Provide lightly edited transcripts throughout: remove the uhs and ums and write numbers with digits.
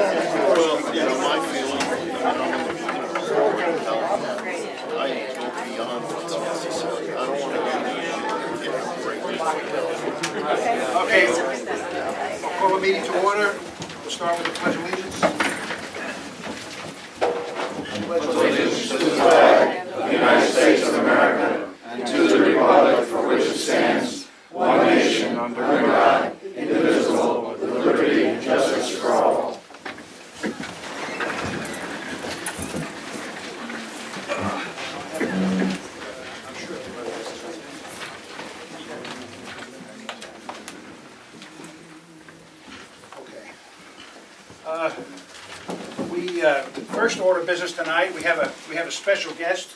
Well, you know, my feeling, I go beyond what's necessary. I don't want to get a break. Okay, we'll call the meeting to order. We'll start with the Pledge of Allegiance. Pledge allegiance to the flag of the United States of America and to the republic for which it stands, one nation, under God, indivisible, with liberty and justice for all. First order of business tonight, we have a special guest.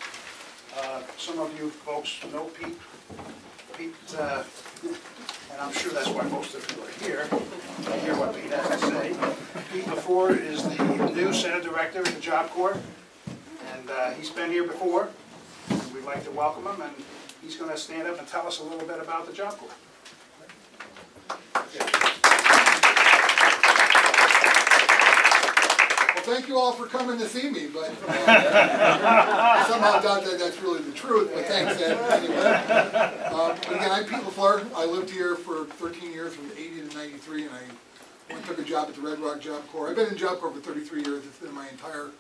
Some of you folks know Pete. And I'm sure that's why most of you are here to hear what Pete has to say. Pete LaFour is the new Center Director at the Job Corps, and he's been here before. And we'd like to welcome him, and he's going to stand up and tell us a little bit about the Job Corps. Thank you all for coming to see me, but somehow doubt that that's really the truth, but thanks, Ed, anyway. Again, I'm Pete LaFleur. I lived here for 13 years, from 80 to 93, and I went and took a job at the Red Rock Job Corps. I've been in Job Corps for 33 years. It's been my entire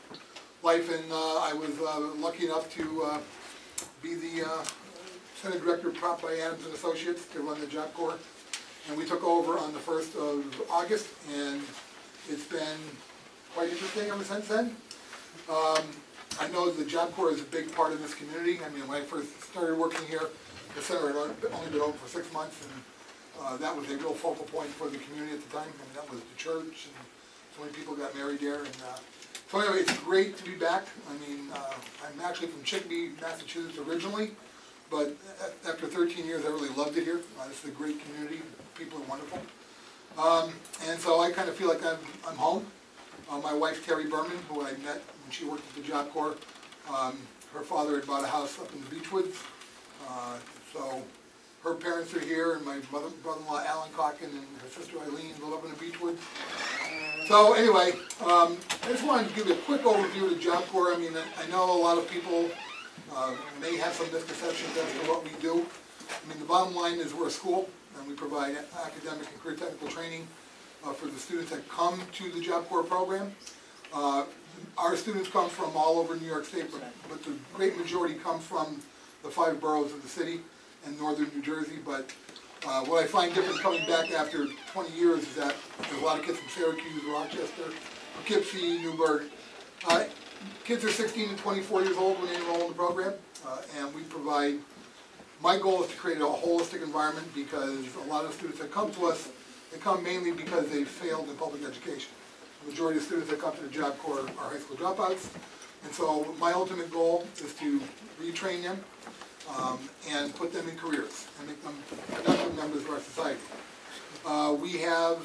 life, and I was lucky enough to be the Center Director prompt by Adams and Associates to run the Job Corps. And we took over on the 1st of August, and it's been quite interesting ever since then. I know the Job Corps is a big part of this community. I mean, when I first started working here, the center had only been open for 6 months, and that was a real focal point for the community at the time. I mean, that was the church, and so many people got married there. And so anyway, it's great to be back. I mean, I'm actually from Chicopee, Massachusetts originally, but after 13 years, I really loved it here. It's a great community. People are wonderful. And so I kind of feel like I'm home. My wife, Terry Berman, who I met when she worked at the Job Corps, her father had bought a house up in the Beechwoods. So her parents are here, and my brother-in-law, Alan Calkin, and her sister, Eileen, live up in the Beechwoods. So anyway, I just wanted to give you a quick overview of the Job Corps. I mean, I know a lot of people may have some misconceptions as to what we do. I mean, the bottom line is we're a school, and we provide academic and career technical training for the students that come to the Job Corps program. Our students come from all over New York State, but the great majority come from the 5 boroughs of the city and northern New Jersey. But what I find different coming back after 20 years is that there's a lot of kids from Syracuse, Rochester, Poughkeepsie, Newburgh. Kids are 16 to 24 years old when they enroll in the program, and we provide, my goal is to create a holistic environment, because a lot of students that come to us, they come mainly because they failed in public education. The majority of students that come to the Job Corps are high school dropouts. And so my ultimate goal is to retrain them and put them in careers and make them productive members of our society. We have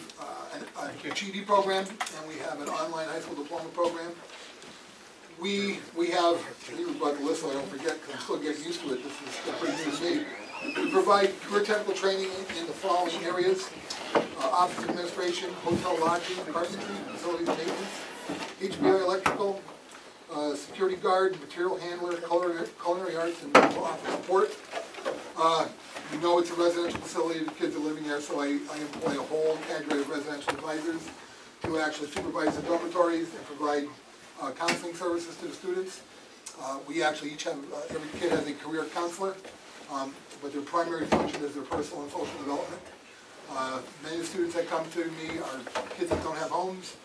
a GED program, and we have an online high school diploma program. We have, I think we brought the list so I don't forget, because I'm still getting used to it. This is pretty new to me. We provide career technical training in the following areas: office administration, hotel lodging, carpentry, facilities maintenance, HBI electrical, security guard, material handler, culinary arts, and mental office support. You know it's a residential facility, the kids are living there, so I employ a whole cadre of residential advisors to actually supervise the dormitories and provide counseling services to the students. We actually each have, every kid has a career counselor, but their primary function is their personal and social development. Many of the students that come to me are kids that don't have homes,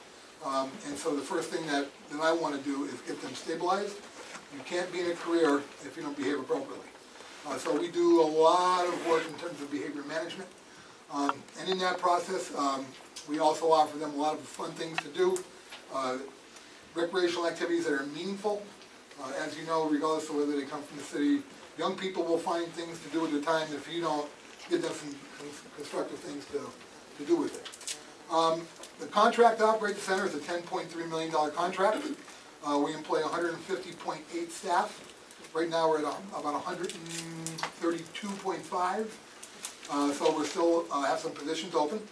and so the first thing that I want to do is get them stabilized. You can't be in a career if you don't behave appropriately. So we do a lot of work in terms of behavior management, and in that process, we also offer them a lot of fun things to do, recreational activities that are meaningful. As you know, regardless of whether they come from the city, young people will find things to do at the time if you don't give them some constructive things to do with it. The contract to operate the center is a $10.3 million contract. We employ 150.8 staff. Right now we're at about 132.5. So we're still have some positions open.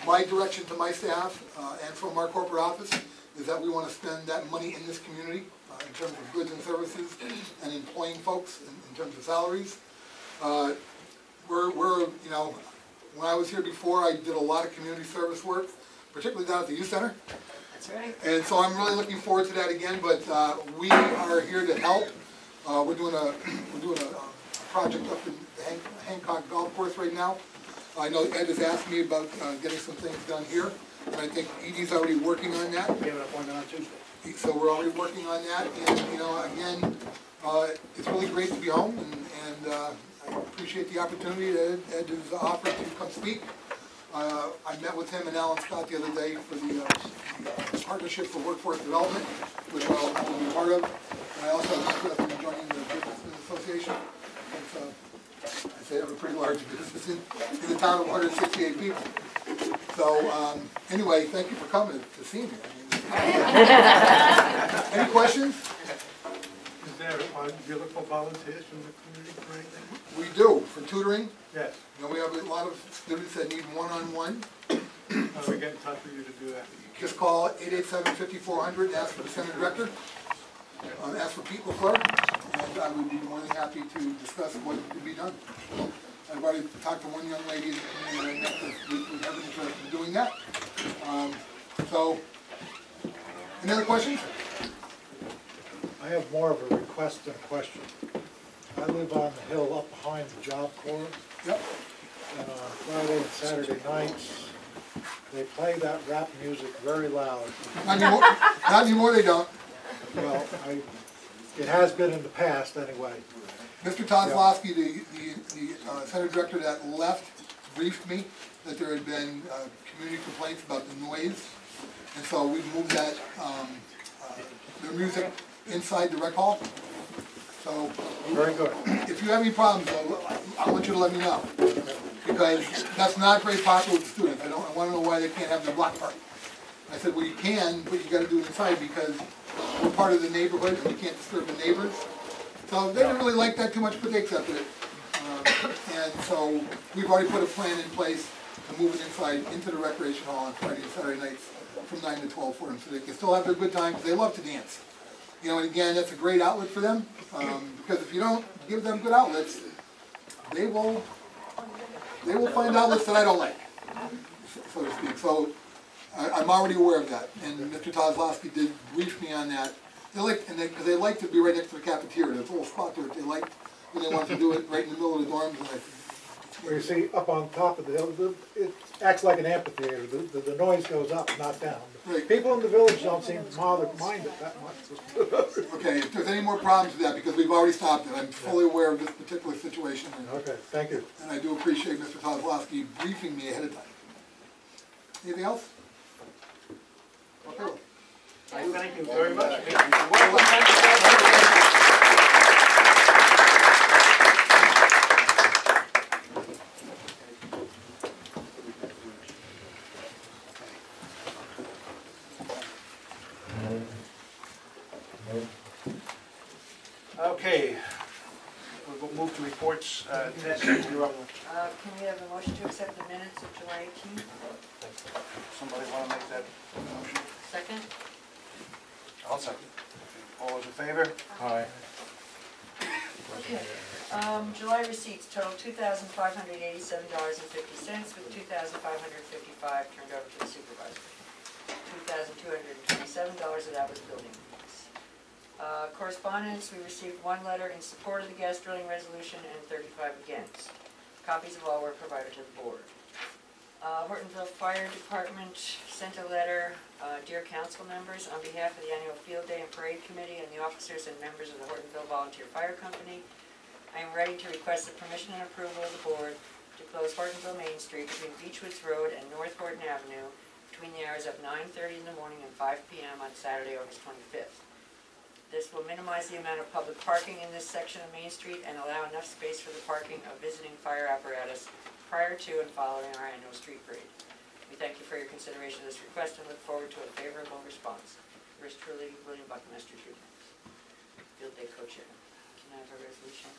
my direction to my staff and from our corporate office is that we want to spend that money in this community in terms of goods and services and employing folks in terms of salaries. You know, when I was here before, I did a lot of community service work, particularly down at the youth center. That's right. And so I'm really looking forward to that again, but we are here to help. We're doing a project up in the Hancock Golf Course right now. I know Ed has asked me about getting some things done here, and I think Edie's already working on that. We have an appointment on Tuesday. So we're already working on that, and you know, again, it's really great to be home, and I appreciate the opportunity that Ed has offered to come speak. I met with him and Alan Scott the other day for the Partnership for Workforce Development, which I'll be part of. And I also have interest in joining the Business Association. I say I have a pretty large business in the town of 168 people. So anyway, thank you for coming to see me. Any questions? Is there, do you look for volunteers from the community for anything? We do, for tutoring. Yes. You know, we have a lot of students that need one-on-one. How do we get in touch with you to do that? Just call 887-5400 and ask for the center director. Ask for Pete LaFleur, and I would be more than happy to discuss what could be done. I've already talked to one young lady in the community that I met that would have an interest in doing that. So, any other questions? I have more of a request than a question. I live on the hill up behind the Job Corps, Yep. and on Friday and Saturday nights, they play that rap music very loud. Not anymore, not anymore they don't. Well, it has been in the past anyway. Mr. Kozlowski, the center director that left, briefed me that there had been community complaints about the noise. And so we moved that, the music inside the rec hall. So, Very good. if you have any problems, though, I want you to let me know. Because that's not very popular with the students. I want to know why they can't have their block party. I said, well, you can, but you got to do it inside because we're part of the neighborhood and we can't disturb the neighbors. So they didn't really like that too much, but they accepted it. And so we've already put a plan in place to move it inside into the recreation hall on Friday and Saturday nights from 9 to 12 for them, so they can still have their good time, because they love to dance. You know, and again, that's a great outlet for them, because if you don't give them good outlets, they will find outlets that I don't like, so to speak. So I'm already aware of that, and Mr. Kozlowski did brief me on that. Because they like to be right next to the cafeteria. There's a little spot there that they liked when they wanted to do it right in the middle of the dorms. And Where you see up on top of the hill, it acts like an amphitheater. The noise goes up, not down. Right. People in the village don't seem to mind it that much. Okay, if there's any more problems with that, because we've already stopped it, I'm fully aware of this particular situation. Okay, thank you. And I do appreciate Mr. Kozlowski briefing me ahead of time. Anything else? Okay. Thank you very much. Okay, we'll move to reports. Tess, you're up. Can we have a motion to accept the minutes of July 18th? Somebody want to make that motion? Second? I'll second. All those in favor? Aye. Okay. July receipts total $2,587.50, with $2,555 turned over to the supervisor. $2,227 of that was building fees. Correspondence, we received one letter in support of the gas drilling resolution and 35 against. Copies of all were provided to the board. Hortonville Fire Department sent a letter, dear council members, on behalf of the annual Field Day and Parade Committee and the officers and members of the Hortonville Volunteer Fire Company, I am ready to request the permission and approval of the board to close Hortonville Main Street between Beechwoods Road and North Horton Avenue between the hours of 9:30 in the morning and 5 p.m. on Saturday, August 25th. This will minimize the amount of public parking in this section of Main Street and allow enough space for the parking of visiting fire apparatus prior to and following our annual street parade. We thank you for your consideration of this request and look forward to a favorable response. Yours truly, William Buckminster Jr., Field Day Co-Chair. Can I have a resolution?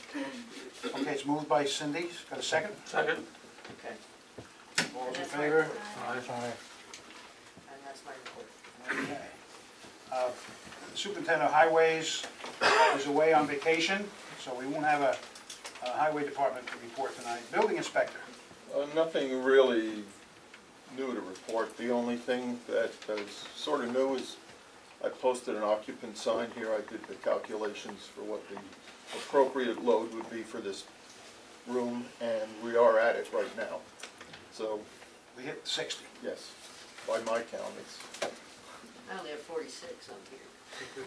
Okay, it's moved by Cindy. Got a second? Second. Okay. All those in And that's my favor? report. Aye. And that's my report. Okay. The Superintendent of Highways is away on vacation, so we won't have a highway department report tonight. Building inspector. Nothing really new to report. The only thing that is sort of new is I posted an occupant sign here. I did the calculations for what the appropriate load would be for this room, and we are at it right now. So, We hit 60. yes, by my count, it's I only have 46 on here.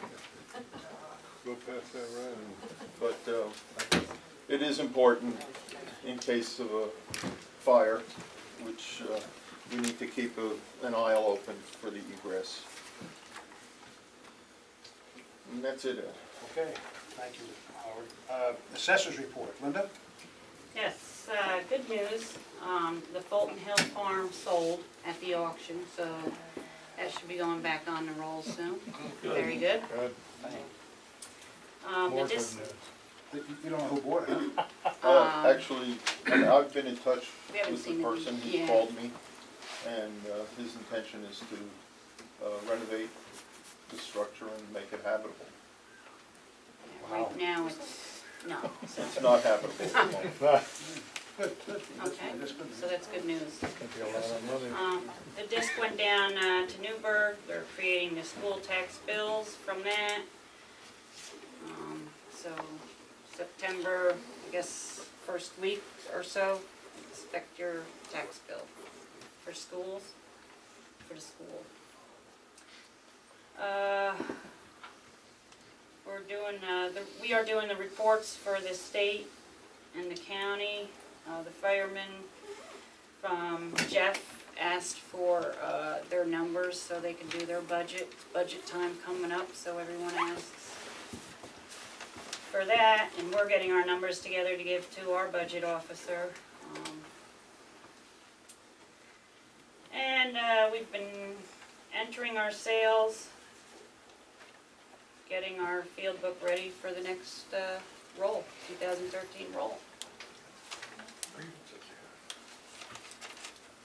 Go past that round. but it is important in case of a fire, which we need to keep an aisle open for the egress. And that's it. Okay, thank you, Howard. Assessors report. Linda? Yes, good news. The Fulton Hill Farm sold at the auction, so that should be going back on the roll soon. Very good. Good. The More good dis- news. You don't know who bought it, huh? Actually, I've been in touch We haven't with the seen it. person who Yeah. called me, and his intention is to renovate the structure and make it habitable. Right now, it's, no. So- It's not habitable. Good, good. Okay, That's good. so that's good news. Could be a lot of money. The disc went down to Newburgh. They're creating the school tax bills from that. So September, I guess, first week or so, expect your tax bill for schools, for the school. We are doing the reports for the state and the county. The firemen from Jeff asked for their numbers so they can do their budget. It's budget time coming up, so everyone asks for that, and we're getting our numbers together to give to our budget officer. And we've been entering our sales, getting our field book ready for the next roll, 2013 roll.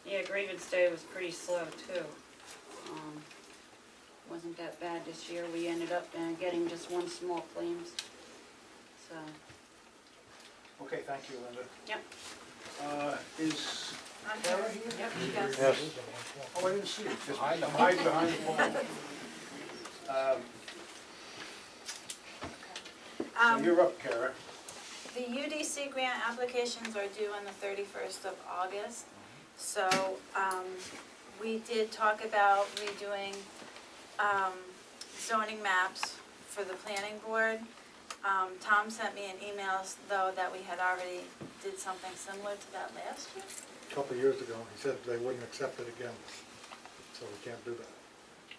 Yeah, grievance day was pretty slow too. Wasn't that bad this year. We ended up getting just one small claims. So, Okay, thank you, Linda. yep. Is Kara here? Yep, you guys. Yes. Oh, I didn't see it. Just hide behind the wall. So you're up, Kara. The UDC grant applications are due on the 31st of August. So we did talk about redoing zoning maps for the planning board. Tom sent me an email though that we had already did something similar to that last year. A couple of years ago, he said they wouldn't accept it again, so we can't do that.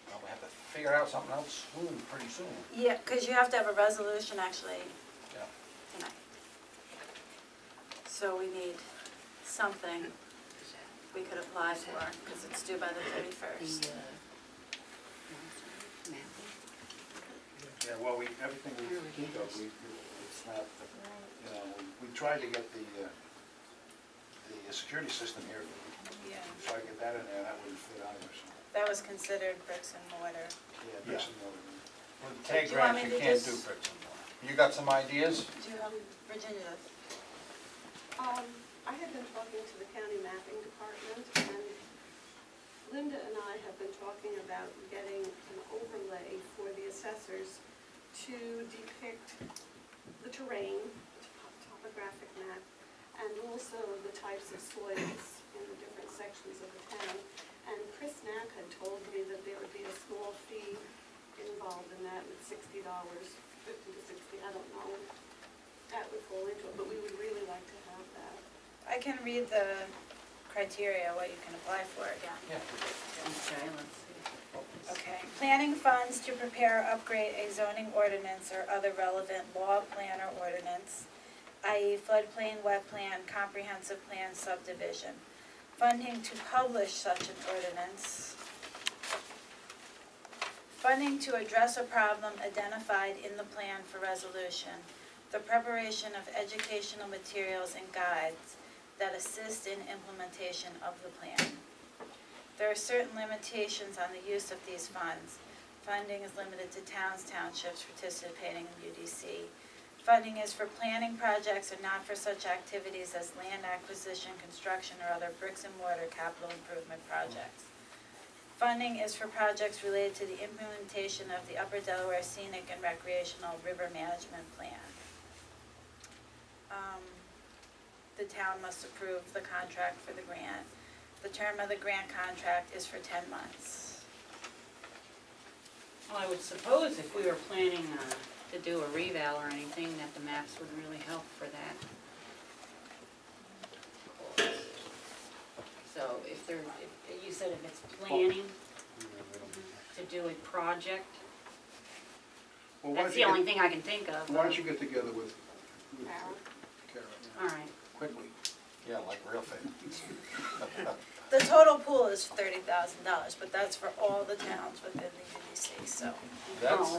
Well, we have to figure out something else soon, pretty soon. Yeah, because you have to have a resolution actually Yeah. tonight. So we need something we could apply for, because it's due by the 31st. Yeah, well, everything we think of, it's not, you know, we tried to get the security system here, Yeah. try to get that in there, that wouldn't fit either, so. That was considered bricks and mortar. Yeah, bricks and mortar. With the tag Do you want grants, me you to can't just- do bricks and mortar. You got some ideas? Do you have, Virginia does? I have been talking to the county mapping department, and Linda and I have been talking about getting an overlay for the assessors to depict the terrain, topographic map, and also the types of soils in the different sections of the town. And Chris Knack had told me that there would be a small fee involved in that with $60, 50 to 60, I don't know. That would fall into it, but we would really like to have that. I can read the criteria, what you can apply for again. Okay, let's see. Okay. Planning funds to prepare, upgrade a zoning ordinance or other relevant law, plan, or ordinance, i.e. floodplain, wetland, comprehensive plan, subdivision. Funding to publish such an ordinance. Funding to address a problem identified in the plan for resolution. the preparation of educational materials and guides that assist in implementation of the plan. There are certain limitations on the use of these funds. Funding is limited to towns, townships participating in UDC. Funding is for planning projects and not for such activities as land acquisition, construction, or other bricks and mortar capital improvement projects. Funding is for projects related to the implementation of the Upper Delaware Scenic and Recreational River Management Plan. The town must approve the contract for the grant. The term of the grant contract is for 10 months. Well, I would suppose if we were planning to do a reval or anything, that the maps would really help for that. So if you said if it's planning to do a project, Well, why that's don't the you only get- thing I can think of. Why don't you get together with Kara, All right. quickly? Yeah, like real fast. The total pool is $30,000, but that's for all the towns within the UDC, so. That's,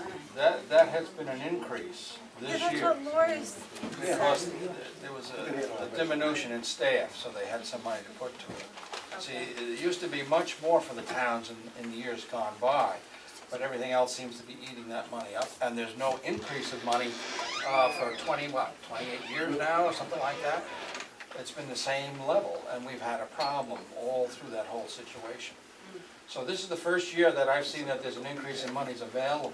that has been an increase Yeah, this that's year. what Lori's Because said. there was a diminution in staff, so they had some money to put to it. See, it used to be much more for the towns in the years gone by, but everything else seems to be eating that money up, and there's no increase of money for 28 years now, or something like that. It's been the same level, and we've had a problem all through that whole situation. So this is the first year that I've seen that there's an increase in monies available.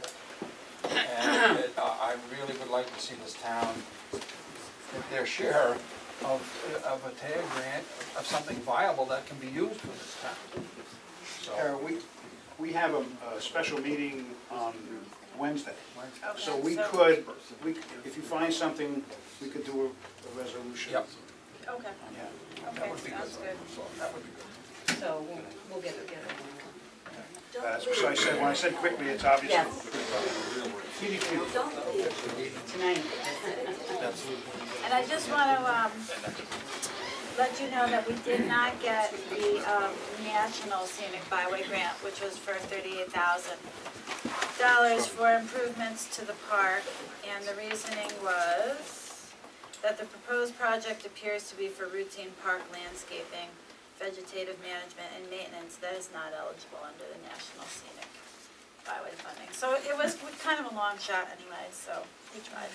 And I really would like to see this town get their share of a TAG grant, of something viable that can be used for this town. Kara, we have a special meeting on Wednesday. So we could, if you find something, we could do a resolution. Yep. Okay, Yeah. That okay, would be sounds good. good. That would be good. So we'll get together. That's what I said, when I said quickly, it's obviously. Yes. PDQ. Tonight. And I just want to let you know that we did not get the National Scenic Byway Grant, which was for $38,000 for improvements to the park. And the reasoning was that the proposed project appears to be for routine park landscaping, vegetative management, and maintenance that is not eligible under the National Scenic Byway funding. So it was kind of a long shot anyway, so we tried.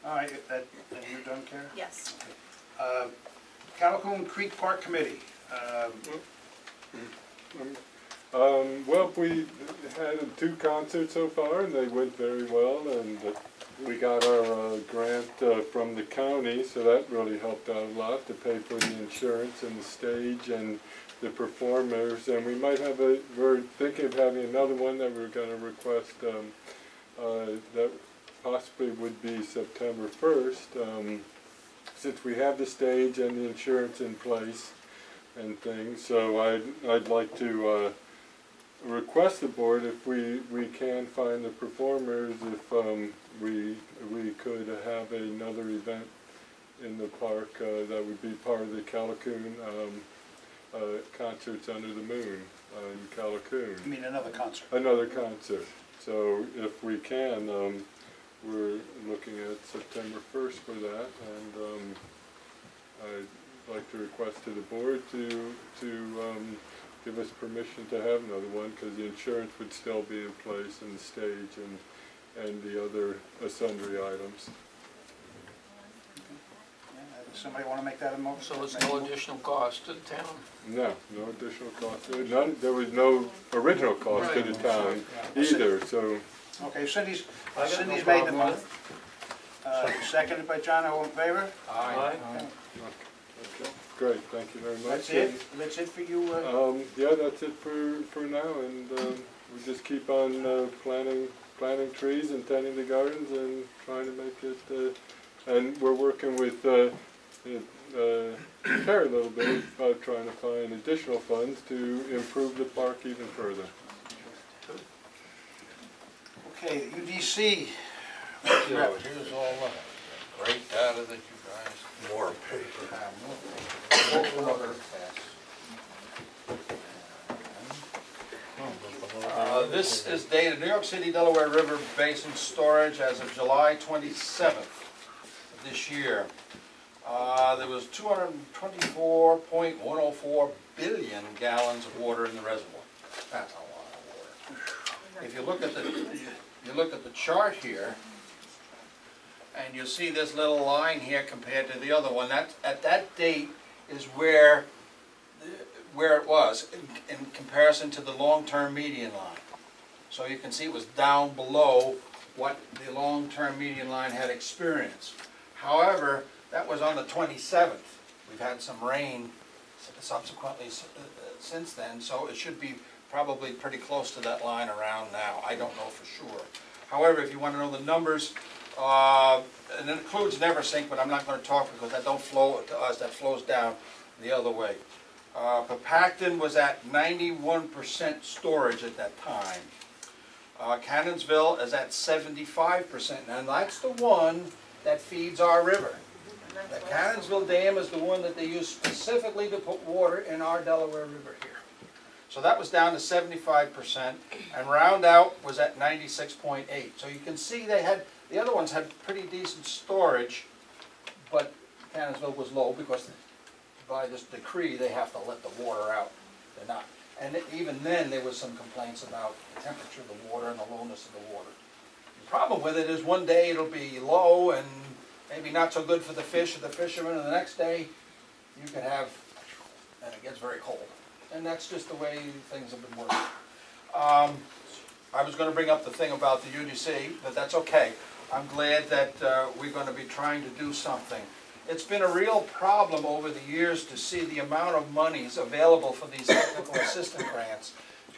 All right, and you're done, Kara? Yes. Calhoun Creek Park Committee. Well, we had 2 concerts so far, and they went very well, and we got our grant from the county, so that really helped out a lot to pay for the insurance and the stage and the performers. And we might have we're thinking of having another one that we're going to request that possibly would be September 1st, since we have the stage and the insurance in place and things. So I'd like to request the board, if we can find the performers, if we could have another event in the park that would be part of the Calhoun Concerts Under the Moon in Calhoun. You mean another concert? Another concert. So if we can, we're looking at September 1st for that, and I'd like to request to the board to give us permission to have another one, because the insurance would still be in place, and the stage and the other sundry items. Somebody want to make that a motion? So it's no additional cost to the town? No additional cost. There was no original cost to the town either, so. Okay, Cindy's made the motion. Seconded by John, all in favor? Aye. Okay, great, thank you very much. That's it? That's it for you? Yeah, that's it for now, and we just keep on planting trees and tending the gardens and trying to make it, and we're working with Perry a little bit about trying to find additional funds to improve the park even further. Okay, UDC. Here's all of it. Great data that you guys. More paper. This is dated New York City, Delaware River Basin Storage as of July 27th of this year. There was 224.104 billion gallons of water in the reservoir. That's a lot of water. If you look at the chart here, and you see this little line here compared to the other one, that at that date is where it was in comparison to the long-term median line. So you can see it was down below what the long-term median line had experienced. However, that was on the 27th. We've had some rain subsequently since then, so it should be probably pretty close to that line around now. I don't know for sure. However, if you want to know the numbers, and it includes NeverSink, but I'm not going to talk because that don't flow to us, that flows down the other way. Papacton was at 91% storage at that time. Cannonsville is at 75%, and that's the one that feeds our river. The Cannonsville Dam is the one that they use specifically to put water in our Delaware River here. So that was down to 75%, and Roundout was at 96.8. So you can see they had, the other ones had pretty decent storage, but Cannonsville was low because by this decree they have to let the water out. They're not. And even then there was some complaints about the temperature of the water and the lowness of the water. The problem with it is one day it'll be low and maybe not so good for the fish or the fishermen, and the next day you can have, and it gets very cold. And that's just the way things have been working. I was going to bring up the thing about the UDC, but that's okay. I'm glad that we're going to be trying to do something. It's been a real problem over the years to see the amount of monies available for these technical assistance grants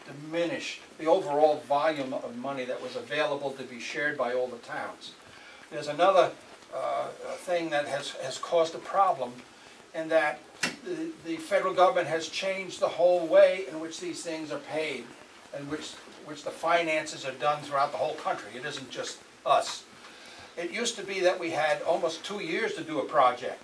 diminish the overall volume of money that was available to be shared by all the towns. There's another thing that has caused a problem, in that the federal government has changed the whole way in which these things are paid, and which the finances are done throughout the whole country. It isn't just us. It used to be that we had almost 2 years to do a project,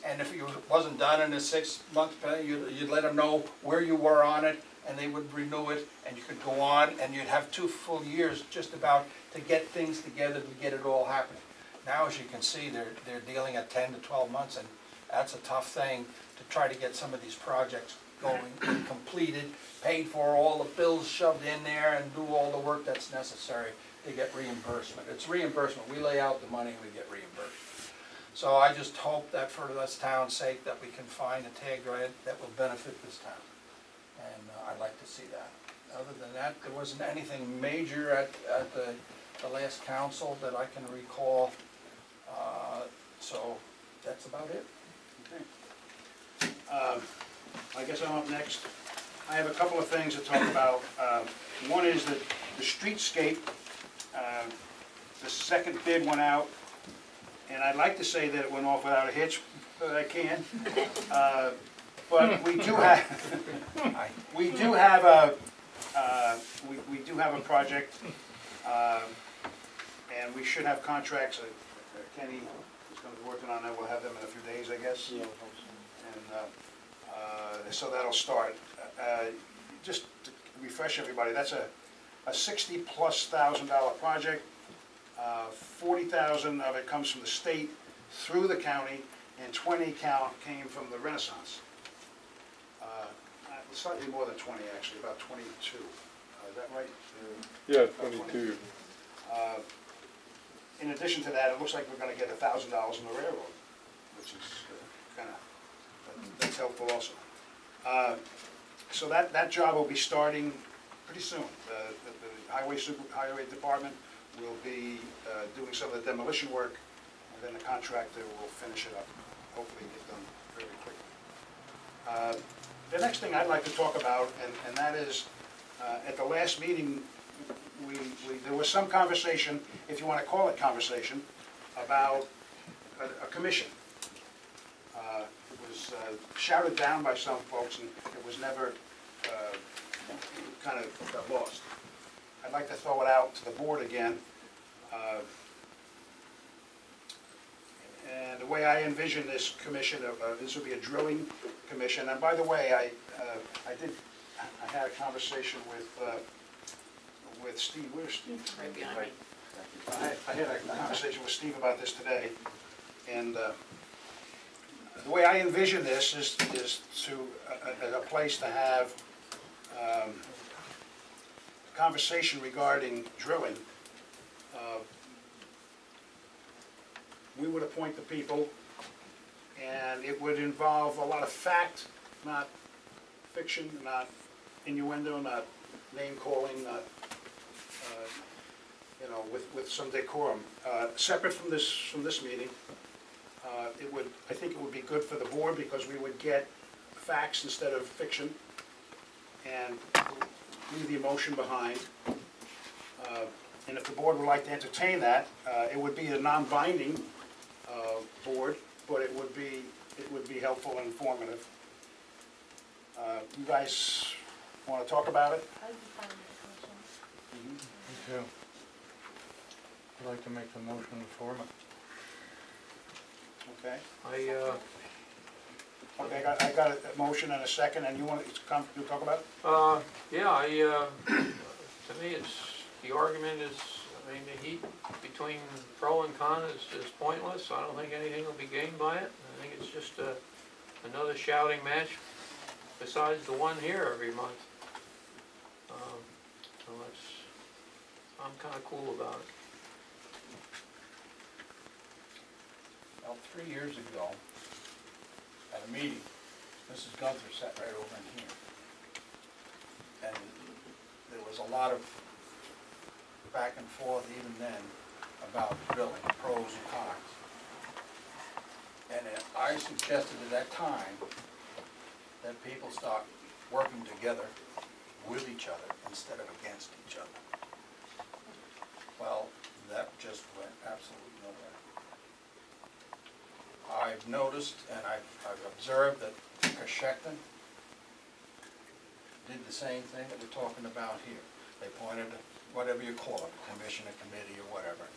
and if it wasn't done in a 6-month period, you'd let them know where you were on it, and they would renew it, and you could go on, and you'd have 2 full years just about to get things together to get it all happening. Now, as you can see, they're dealing at 10 to 12 months, and that's a tough thing to try to get some of these projects going and completed, paid for, all the bills shoved in there, and do all the work that's necessary to get reimbursement. It's reimbursement. We lay out the money and we get reimbursed. So I just hope that for this town's sake that we can find a TAG grant that will benefit this town. And I'd like to see that. Other than that, there wasn't anything major at the last council that I can recall. So that's about it. Okay. I guess I'm up next. I have a couple of things to talk about. One is that the streetscape, the second bid went out, and I'd like to say that it went off without a hitch, but I can't. But we do have we do have a project, and we should have contracts. Kenny is going to be working on that. We'll have them in a few days, I guess. Yeah. And so that'll start. Just to refresh everybody, that's a $60,000+ project. 40,000 of it comes from the state through the county, and 20 came from the Renaissance. Slightly more than 20, actually, about 22. Is that right? Yeah, 22. In addition to that, it looks like we're going to get $1,000 in the railroad, which is that's helpful also. So that job will be starting pretty soon. The highway department will be doing some of the demolition work, and then the contractor will finish it up. Hopefully get done very quickly. The next thing I'd like to talk about, and that is, at the last meeting, there was some conversation, if you want to call it conversation, about a commission. It was shouted down by some folks, and it was never kind of got lost. I'd like to throw it out to the board again. And the way I envision this commission, this would be a drilling commission. And by the way, I had a conversation with with Steve. Where's Steve? Right behind me. I had a conversation with Steve about this today, and the way I envision this is to a place to have conversation regarding drilling. We would appoint the people, and it would involve a lot of fact, not fiction, not innuendo, not name-calling, not, you know, with some decorum. Separate from this meeting, I think it would be good for the board because we would get facts instead of fiction and leave the emotion behind. And if the board would like to entertain that, it would be a non-binding board, but it would be helpful and informative. You guys want to talk about it? Me too. I'd like to make the motion for it. Okay. I, Okay, I got a motion and a second, and you want to talk about it? yeah, to me, the argument is, I mean, the heat between pro and con is pointless. I don't think anything will be gained by it. I think it's just another shouting match besides the one here every month. So I'm kind of cool about it. Well, 3 years ago, at a meeting, Mrs. Gunther sat right over in here. And there was a lot of back and forth even then about drilling, pros and cons. And I suggested at that time that people start working together with each other instead of against each other. Well, that just went absolutely nowhere. I've noticed and I've observed that Coshecton did the same thing that we're talking about here. They appointed, whatever you call it, a commission, a committee, or whatever.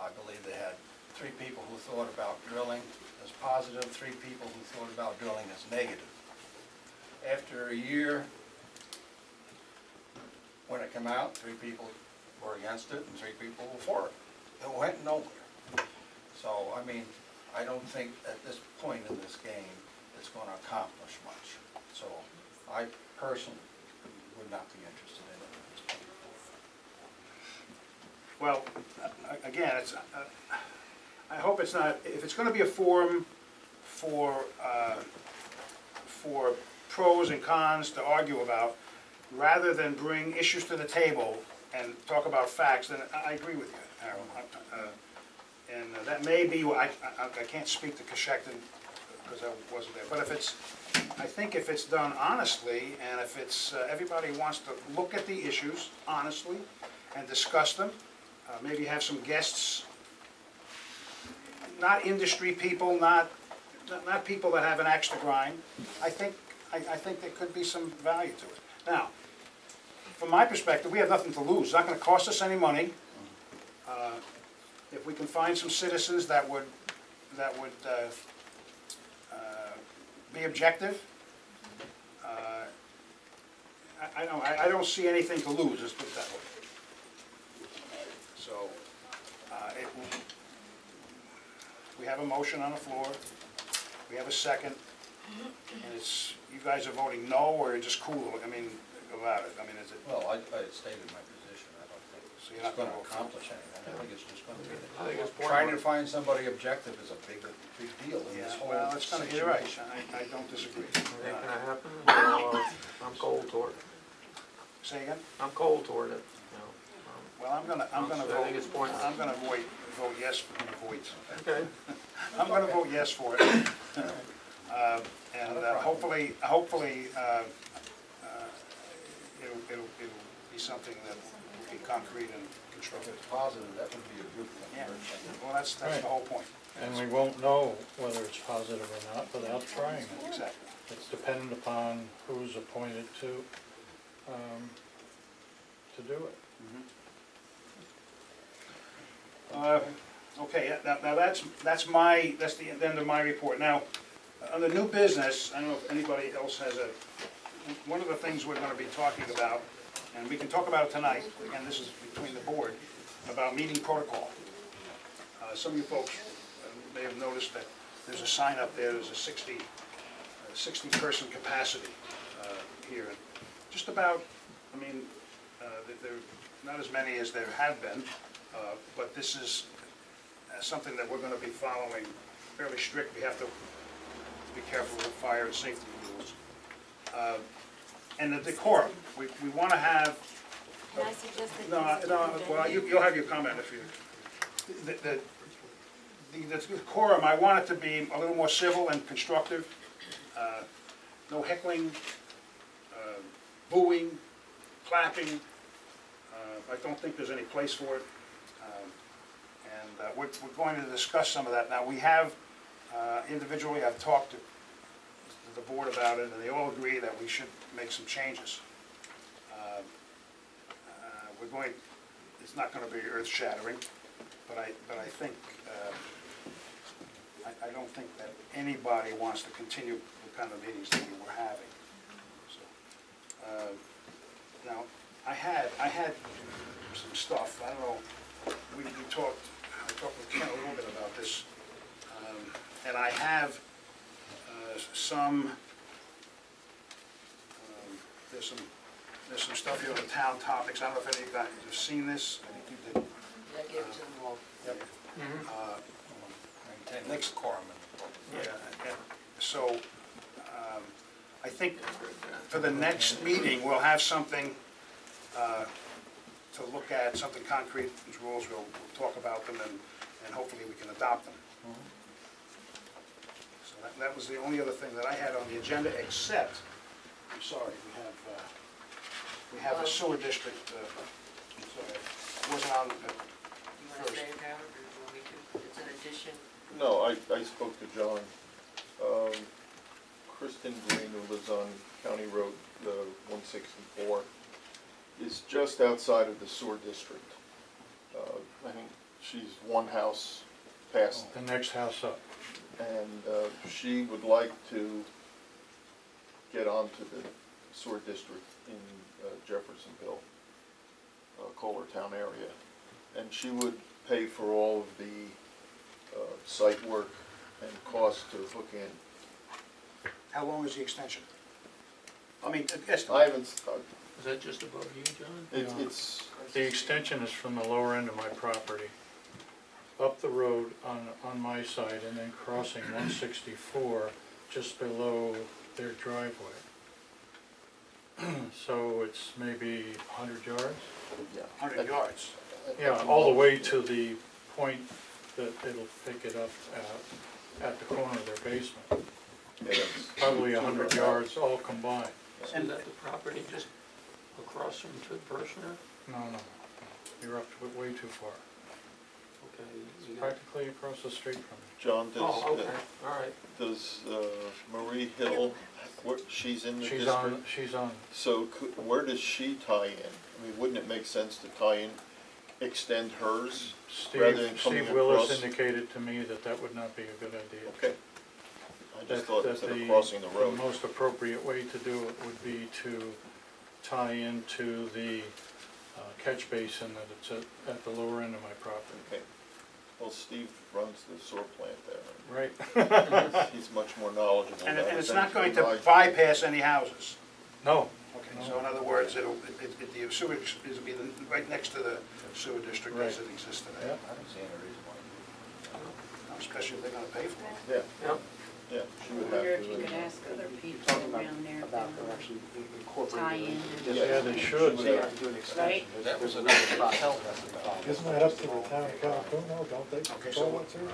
I believe they had 3 people who thought about drilling as positive, 3 people who thought about drilling as negative. After a year, when it came out, 3 people were against it and 3 people were for it. It went nowhere. So, I mean, I don't think at this point in this game it's going to accomplish much. So I personally would not be interested in it. Well, again, I hope it's not, if it's going to be a forum for pros and cons to argue about, rather than bring issues to the table and talk about facts, then I agree with you, Harold. And that may be, I can't speak to Coshecton because I wasn't there, but I think if it's done honestly, and if it's, everybody wants to look at the issues honestly and discuss them, maybe have some guests, not industry people, not people that have an axe to grind, I think there could be some value to it. Now, from my perspective, we have nothing to lose. It's not going to cost us any money. If we can find some citizens that would be objective, I don't see anything to lose, let's put it that way. So, we have a motion on the floor, we have a second, and it's, you guys are voting no, or you're just cool, I mean, about it, I mean, is it? Well, I stated my position. I don't think So you're it's not going to gonna vote for it? accomplish anything. I think it's just going to be, I think it's trying to pointless. find somebody objective is a big deal in this Yeah, whole well, it's gonna, situation. you're right, I don't disagree. It ain't gonna happen, so I'm cold toward it. Say again? I'm cold toward it, you know. Well, I'm gonna I vote, think it's pointless. I'm gonna vote yes, Okay. I'm gonna vote yes for it. And hopefully, it'll be something that will be concrete and If constructive. it's positive, that would be a good thing. Yeah, well, that's the whole point. And we won't know whether it's positive or not without trying it. Exactly. It's dependent upon who's appointed to do it. Okay, now that's the end of my report. Now, on the new business, I don't know if anybody else has one of the things we're gonna be talking about, And we can talk about it tonight, again, this is between the board, about meeting protocol. Some of you folks may have noticed that there's a sign up there, there's a 60-person capacity here. And just about, I mean, there are not as many as there have been, but this is something that we're going to be following fairly strict. We have to be careful with fire and safety rules. And the decorum, we want to have... Can I suggest that? Well, you'll have your comment if you... The decorum, I want it to be a little more civil and constructive. No heckling, booing, clapping. I don't think there's any place for it. We're going to discuss some of that. Now, we have, individually, I've talked to the board about it, and they all agree that we should make some changes. It's not going to be earth-shattering, but I think, I don't think that anybody wants to continue the kind of meetings that we were having. So, now, I had some stuff. I don't know. I talked with Ken a little bit about this, and I have some. There's some stuff here on the town topics. I don't know if any of you guys have seen this. I think you did. I gave it to them all. Yep. Maintain next quorum. Yeah. So I think for the next meeting we'll have something to look at, something concrete. These rules, we'll talk about them, and hopefully we can adopt them. So that was the only other thing that I had on the agenda, except, I'm sorry, we have a sewer district. I'm sorry, it wasn't on You want to first. say it now, or do you want me to? It's an addition. No, I spoke to John. Kristen Green, who lives on County Road 164, is just outside of the sewer district. I think she's one house past. The next house up. And she would like to get onto the sewer district in Jeffersonville, Kohlertown area. And she would pay for all of the site work and cost to hook in. How long is the extension? I mean, estimate. I haven't, Is that just above you, John? it's, The extension is from the lower end of my property, up the road on my side, and then crossing 164 just below their driveway. So it's maybe 100 yards? yeah. 100 yards. Yeah, all the way to the point that it'll pick it up at the corner of their basement. Yeah, it's Probably 100 yards all combined. And that the property just across from Bershner? No, you're up to it way too far. Okay. It's practically across the street from me. John, Oh, okay, all right. does Marie Hill, she's in the She's district? she's on, So where does she tie in? I mean, wouldn't it make sense to tie in, extend hers rather than coming Steve Willis across? indicated to me that that would not be a good idea. Okay. I just thought That instead of crossing the road. The most appropriate way to do it would be to tie into the catch basin that it's at the lower end of my property. Okay. Well, Steve runs the sewer plant there. Right. He's much more knowledgeable. And about it it's than not going to I- bypass any houses. No, Okay, so in other words, the sewer is be right next to the sewer district as it exists today. yeah, I don't see any reason why. Especially if they're gonna pay for it. Yeah, Yep. yeah, she I would wonder have if you to. could ask other people around there if they About would actually tie incorporating. in. yeah, they should. They have to do an extension. Right. That was another process. Isn't that up to the town of California, don't they Okay, control so- it too?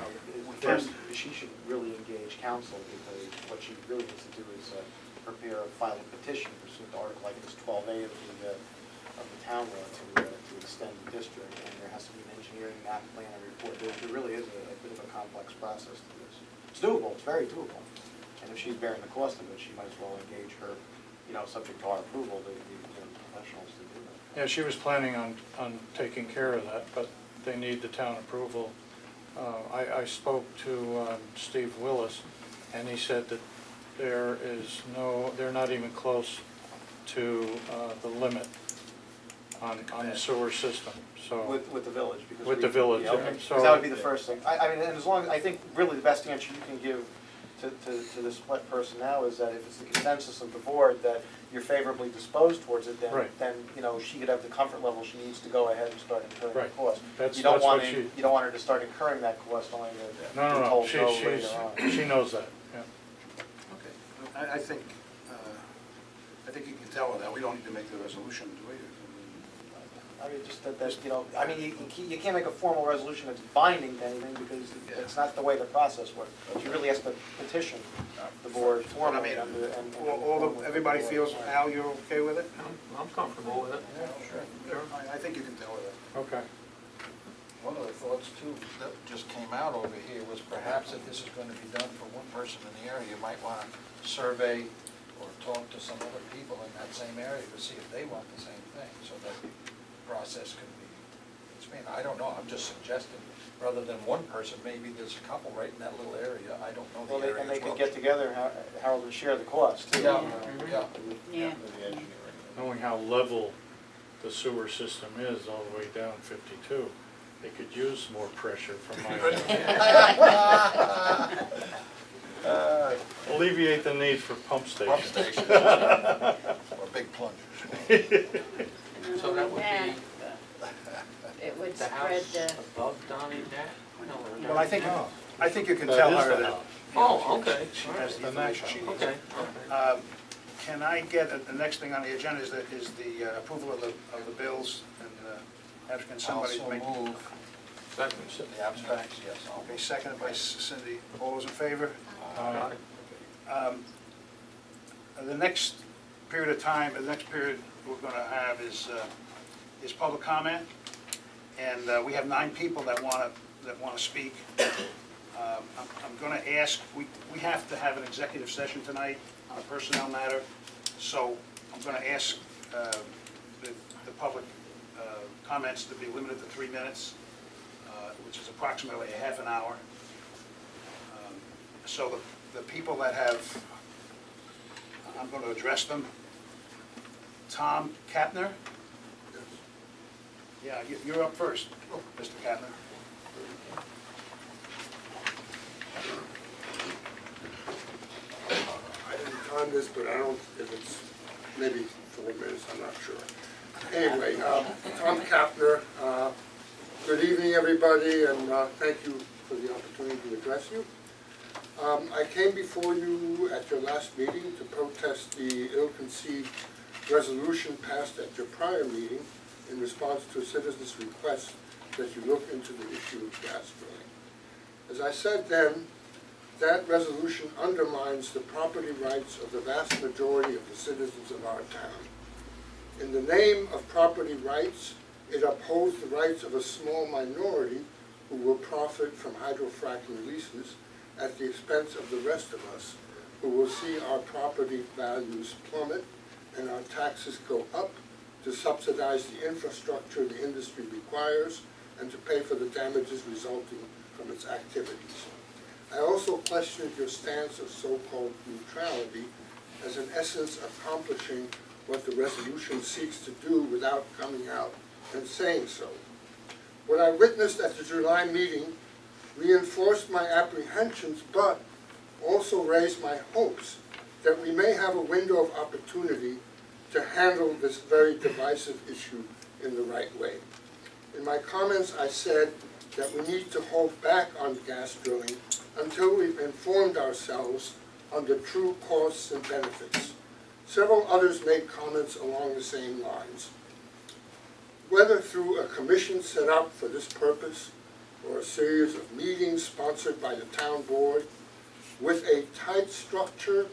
First, she should really engage counsel, because what she really needs to do is prepare a file a petition pursuant to Article, I think it's 12A of the town law to extend the district, and there has to be an engineering map plan and report. There really is a bit of a complex process to this. It's doable, it's very doable, and if she's bearing the cost of it, she might as well engage her, subject to our approval, the professionals to do that. Yeah, she was planning on taking care of that, but they need the town approval. I spoke to Steve Willis, and he said that they're not even close to the limit on the sewer system, so. With the village? Because With the village, yeah, okay. yeah. 'Cause So- that would be the first thing. I mean, and as long, I think really the best answer you can give to this person now is that if it's the consensus of the board that you're favorably disposed towards it, Right. then, you know, she could have the comfort level she needs to go ahead and start incurring the Right. cost. That's You don't what want she. you don't want her to start incurring that cost only to No, be no, told no she's, later on. she knows that, yeah. Okay, I think you can tell her that, we don't need to make the resolution, do we? I mean, just that, you know, I mean, you can't make a formal resolution that's binding to anything because it's not the way the process works. She really has to petition the board formally. I mean, and everybody feels, Al, you're okay with it? I'm comfortable with it. Yeah, sure. I think you can tell her that. Okay. One of the thoughts too that just came out over here was perhaps if this is going to be done for one person in the area, you might want to survey or talk to some other people in that same area to see if they want the same thing, so that the process could be, I don't know, I'm just suggesting, rather than one person, maybe there's a couple right in that little area, I don't know the area and they as well. could get together, Harold, and share the cost too. Yeah, you know. yeah. Yeah. Knowing how level the sewer system is all the way down 52, they could use more pressure from my end. Alleviate the need for pump stations. Pump stations, or big plungers. So that would And be it would the spread house the, above Donnie Jack? Well, I think you can That tell is her the that. house. Oh, okay. She has the information she needs. Okay. Can I get, the next thing on the agenda is the approval of the bills, and can somebody Also make? move Second. the abstracts, yes. Okay, seconded by Cindy. All those in favor? The next period of time, the next period we're going to have is public comment, and we have 9 people that want to speak. I'm going to ask, we have to have an executive session tonight on a personnel matter, so I'm going to ask the public comments to be limited to 3 minutes, which is approximately a half an hour. So the people that have, I'm going to address them. Tom Kapner? Yeah, you're up first, Mr. Kapner. I didn't time this, but I don't, if it's maybe 4 minutes, I'm not sure. Anyway, Tom Kapner, good evening, everybody, and thank you for the opportunity to address you. I came before you at your last meeting to protest the ill-conceived resolution passed at your prior meeting in response to a citizen's request that you look into the issue of gas drilling. As I said then, that resolution undermines the property rights of the vast majority of the citizens of our town. In the name of property rights, it upholds the rights of a small minority who will profit from hydrofracking leases at the expense of the rest of us, who will see our property values plummet and our taxes go up to subsidize the infrastructure the industry requires and to pay for the damages resulting from its activities. I also questioned your stance of so-called neutrality as in essence accomplishing what the resolution seeks to do without coming out and saying so. What I witnessed at the July meeting reinforced my apprehensions, but also raised my hopes that we may have a window of opportunity to handle this very divisive issue in the right way. In my comments, I said that we need to hold back on gas drilling until we've informed ourselves on the true costs and benefits. Several others made comments along the same lines. Whether through a commission set up for this purpose or a series of meetings sponsored by the town board, with a tight structure,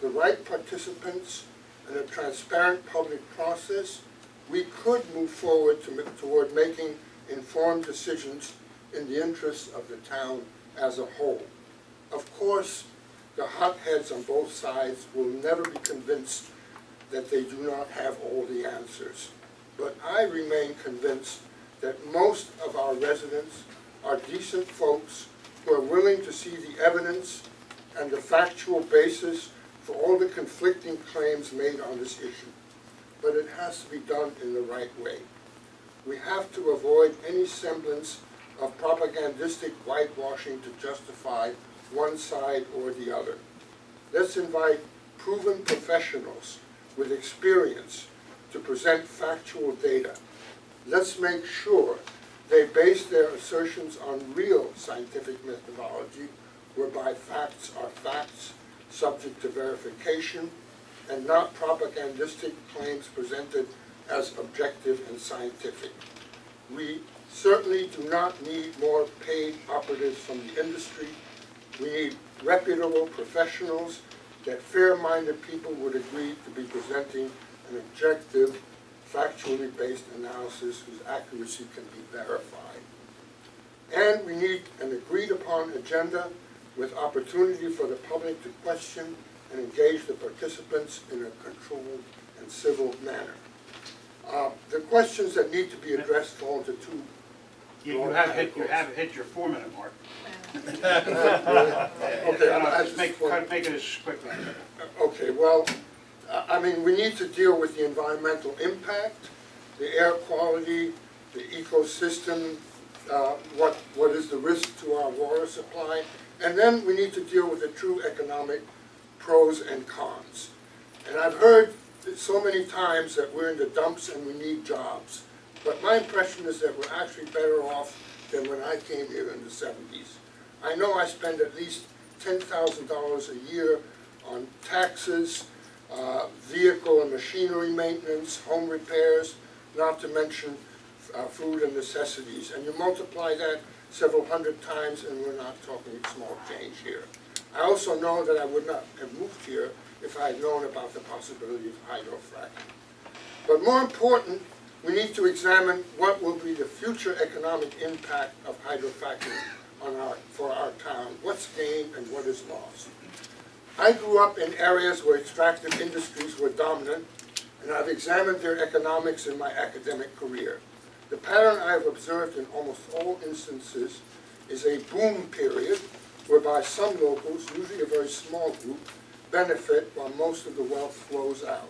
the right participants, and a transparent public process, we could move forward toward making informed decisions in the interests of the town as a whole. Of course, the hotheads on both sides will never be convinced that they do not have all the answers. But I remain convinced that most of our residents are decent folks who are willing to see the evidence and the factual basis for all the conflicting claims made on this issue. but it has to be done in the right way. We have to avoid any semblance of propagandistic whitewashing to justify one side or the other. Let's invite proven professionals with experience to present factual data. Let's make sure they base their assertions on real scientific methodology, whereby facts are facts, subject to verification, and not propagandistic claims presented as objective and scientific. We certainly do not need more paid operatives from the industry. We need reputable professionals that fair-minded people would agree to be presenting an objective, factually based analysis whose accuracy can be verified. And we need an agreed-upon agenda with opportunity for the public to question and engage the participants in a controlled and civil manner. The questions that need to be addressed fall into two. You have hit your 4-minute mark. Okay, Just make it as quick as you can. Okay, well, I mean, we need to deal with the environmental impact, the air quality, the ecosystem, what is the risk to our water supply, and then we need to deal with the true economic pros and cons. And I've heard so many times that we're in the dumps and we need jobs, but my impression is that we're actually better off than when I came here in the 70s. I know I spend at least $10,000 a year on taxes, vehicle and machinery maintenance, home repairs, not to mention food and necessities. And you multiply that several hundred times and we're not talking small change here. I also know that I would not have moved here if I had known about the possibility of hydrofracking. But more important, we need to examine what will be the future economic impact of hydrofracking for our town, what's gained and what is lost. I grew up in areas where extractive industries were dominant, and I've examined their economics in my academic career. The pattern I have observed in almost all instances is a boom period whereby some locals, usually a very small group, benefit while most of the wealth flows out.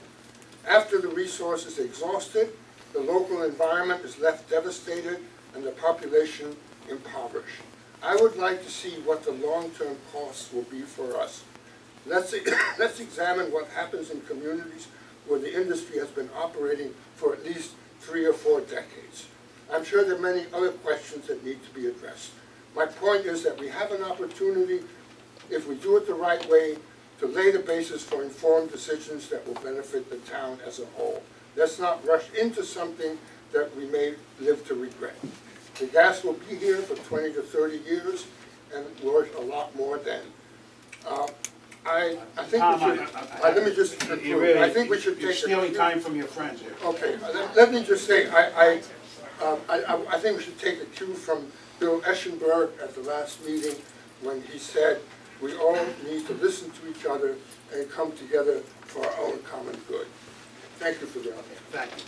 After the resource is exhausted, the local environment is left devastated and the population impoverished. I would like to see what the long-term costs will be for us. Let's examine what happens in communities where the industry has been operating for at least 3 or 4 decades. I'm sure there are many other questions that need to be addressed. My point is that we have an opportunity, if we do it the right way, to lay the basis for informed decisions that will benefit the town as a whole. Let's not rush into something that we may live to regret. The gas will be here for 20 to 30 years and worth a lot more then. I think we should, let me just conclude. I think we should take You're stealing time from your friends here. Okay, let me just say, I think we should take a cue from Bill Eschenberg at the last meeting when he said we all need to listen to each other and come together for our own common good. Thank you for the opportunity. Thank you.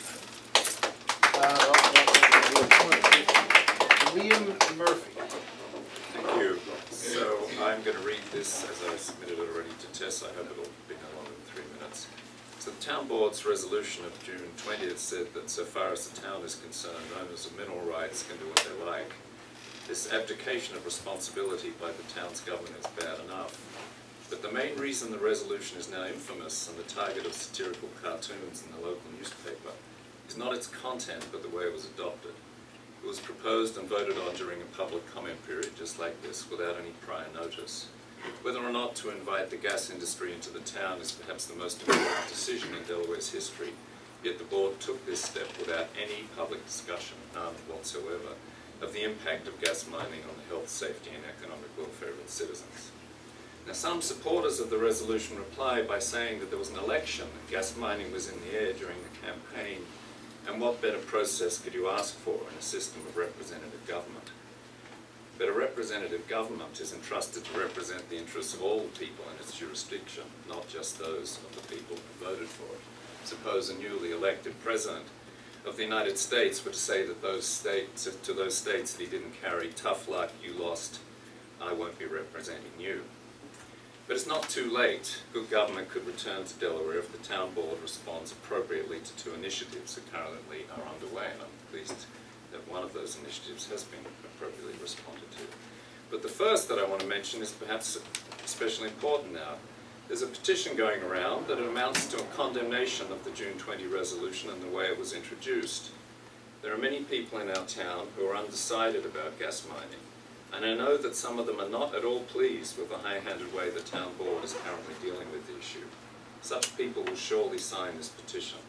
Liam Murphy. Thank you. So I'm going to read this as I submitted it already to Tess. I hope it'll be no longer than 3 minutes. So the town board's resolution of June 20th said that so far as the town is concerned, owners of mineral rights can do what they like. This abdication of responsibility by the town's government is bad enough. But the main reason the resolution is now infamous and the target of satirical cartoons in the local newspaper is not its content, but the way it was adopted. It was proposed and voted on during a public comment period just like this, without any prior notice. Whether or not to invite the gas industry into the town is perhaps the most important decision in Delaware's history, yet the board took this step without any public discussion, none whatsoever, of the impact of gas mining on the health, safety and economic welfare of its citizens. Now, some supporters of the resolution replied by saying that there was an election and gas mining was in the air during the campaign, and what better process could you ask for in a system of representative government? But a representative government is entrusted to represent the interests of all the people in its jurisdiction, not just those of the people who voted for it. Suppose a newly elected president of the United States were to say that to those states that he didn't carry, tough luck, you lost, I won't be representing you. But it's not too late. Good government could return to Delaware if the town board responds appropriately to two initiatives that currently are underway, and I'm pleased that one of those initiatives has been appropriately responded to. But the first that I want to mention is perhaps especially important now. There's a petition going around that amounts to a condemnation of the June 20 resolution and the way it was introduced. There are many people in our town who are undecided about gas mining, and I know that some of them are not at all pleased with the high-handed way the town board is currently dealing with the issue. Such people will surely sign this petition.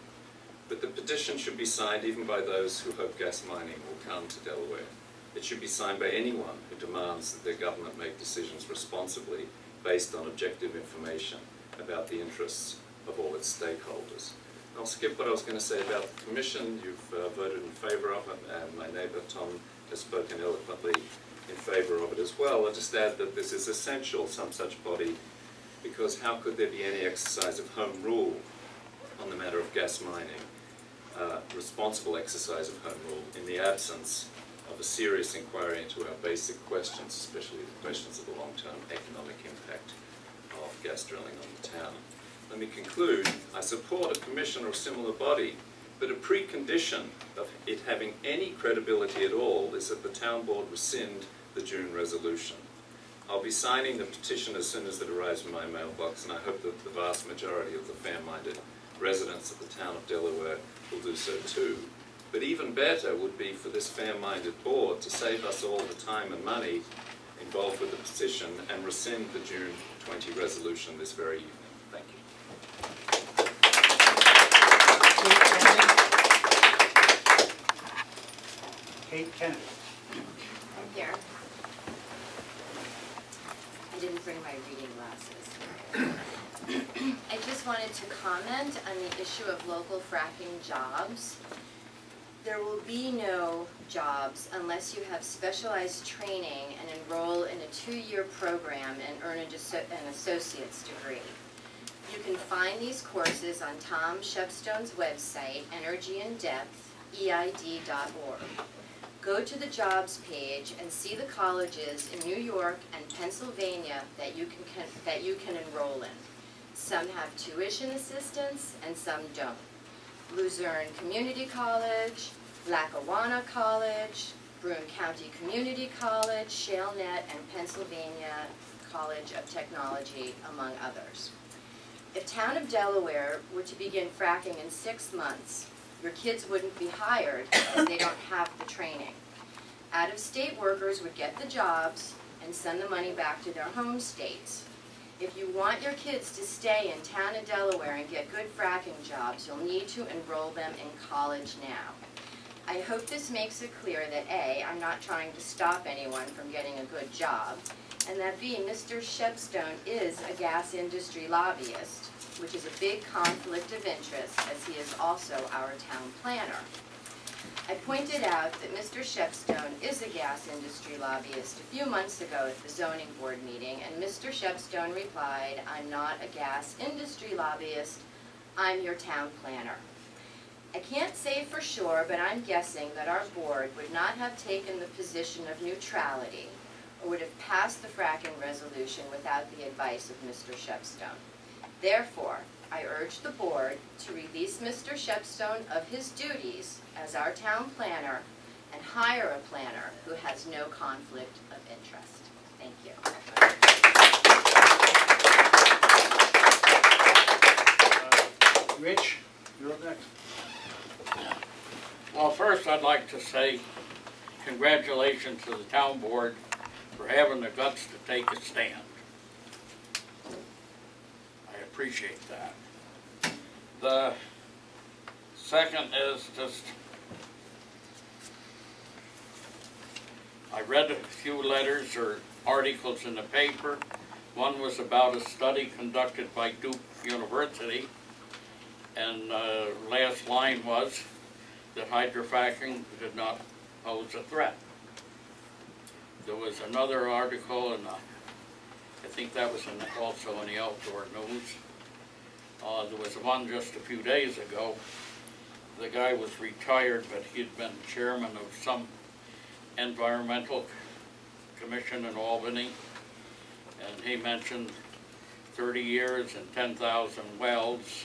But the petition should be signed even by those who hope gas mining will come to Delaware. It should be signed by anyone who demands that their government make decisions responsibly based on objective information about the interests of all its stakeholders. And I'll skip what I was going to say about the Commission. You've voted in favour of it, and my neighbour Tom has spoken eloquently in favour of it as well. I'll just add that this is essential, some such body, because how could there be any exercise of home rule on the matter of gas mining, responsible exercise of home rule, in the absence of a serious inquiry into our basic questions, especially the questions of the long-term economic impact of gas drilling on the town. Let me conclude. I support a commission or a similar body, but a precondition of it having any credibility at all is that the town board rescind the June resolution. I'll be signing the petition as soon as it arrives in my mailbox, and I hope that the vast majority of the fair-minded residents of the town of Delaware will do so too. But even better would be for this fair-minded board to save us all the time and money involved with the petition and rescind the June 20 resolution this very evening. Thank you. Kate Kennedy. I'm here. I didn't bring my reading glasses. I just wanted to comment on the issue of local fracking jobs. There will be no jobs unless you have specialized training and enroll in a 2-year program and earn an associate's degree. You can find these courses on Tom Shepstone's website, energyindepth.eid.org. Go to the jobs page and see the colleges in New York and Pennsylvania that you can enroll in. Some have tuition assistance and some don't. Luzerne Community College, Lackawanna College, Broome County Community College, ShaleNet, and Pennsylvania College of Technology, among others. If Town of Delaware were to begin fracking in 6 months, your kids wouldn't be hired because they don't have the training. Out-of-state workers would get the jobs and send the money back to their home states. If you want your kids to stay in Town of Delaware and get good fracking jobs, you'll need to enroll them in college now. I hope this makes it clear that A, I'm not trying to stop anyone from getting a good job, and that B, Mr. Shepstone is a gas industry lobbyist, which is a big conflict of interest, as he is also our town planner. I pointed out that Mr. Shepstone is a gas industry lobbyist a few months ago at the zoning board meeting, and Mr. Shepstone replied, "I'm not a gas industry lobbyist, I'm your town planner." I can't say for sure, but I'm guessing that our board would not have taken the position of neutrality or would have passed the fracking resolution without the advice of Mr. Shepstone. Therefore, I urge the board to release Mr. Shepstone of his duties as our town planner and hire a planner who has no conflict of interest. Thank you. Rich, you're up next. Well, first I'd like to say congratulations to the town board for having the guts to take a stand. I appreciate that. The second is just, I read a few letters or articles in the paper. One was about a study conducted by Duke University, and last line was that hydrofracking did not pose a threat. There was another article, and I think that was also in the Outdoor News. There was one just a few days ago. The guy was retired, but he'd been chairman of some environmental commission in Albany, and he mentioned 30 years and 10,000 wells,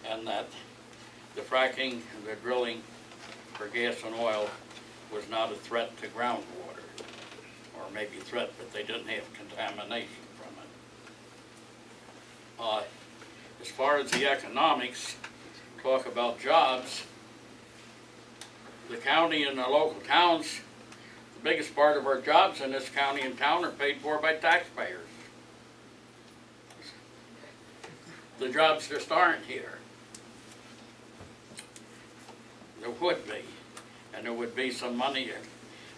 and that the fracking and the drilling for gas and oil was not a threat to groundwater, or maybe threat, but they didn't have contamination from it. As far as the economics, talk about jobs, the county and the local towns, the biggest part of our jobs in this county and town are paid for by taxpayers. The jobs just aren't here. There would be, and there would be some money.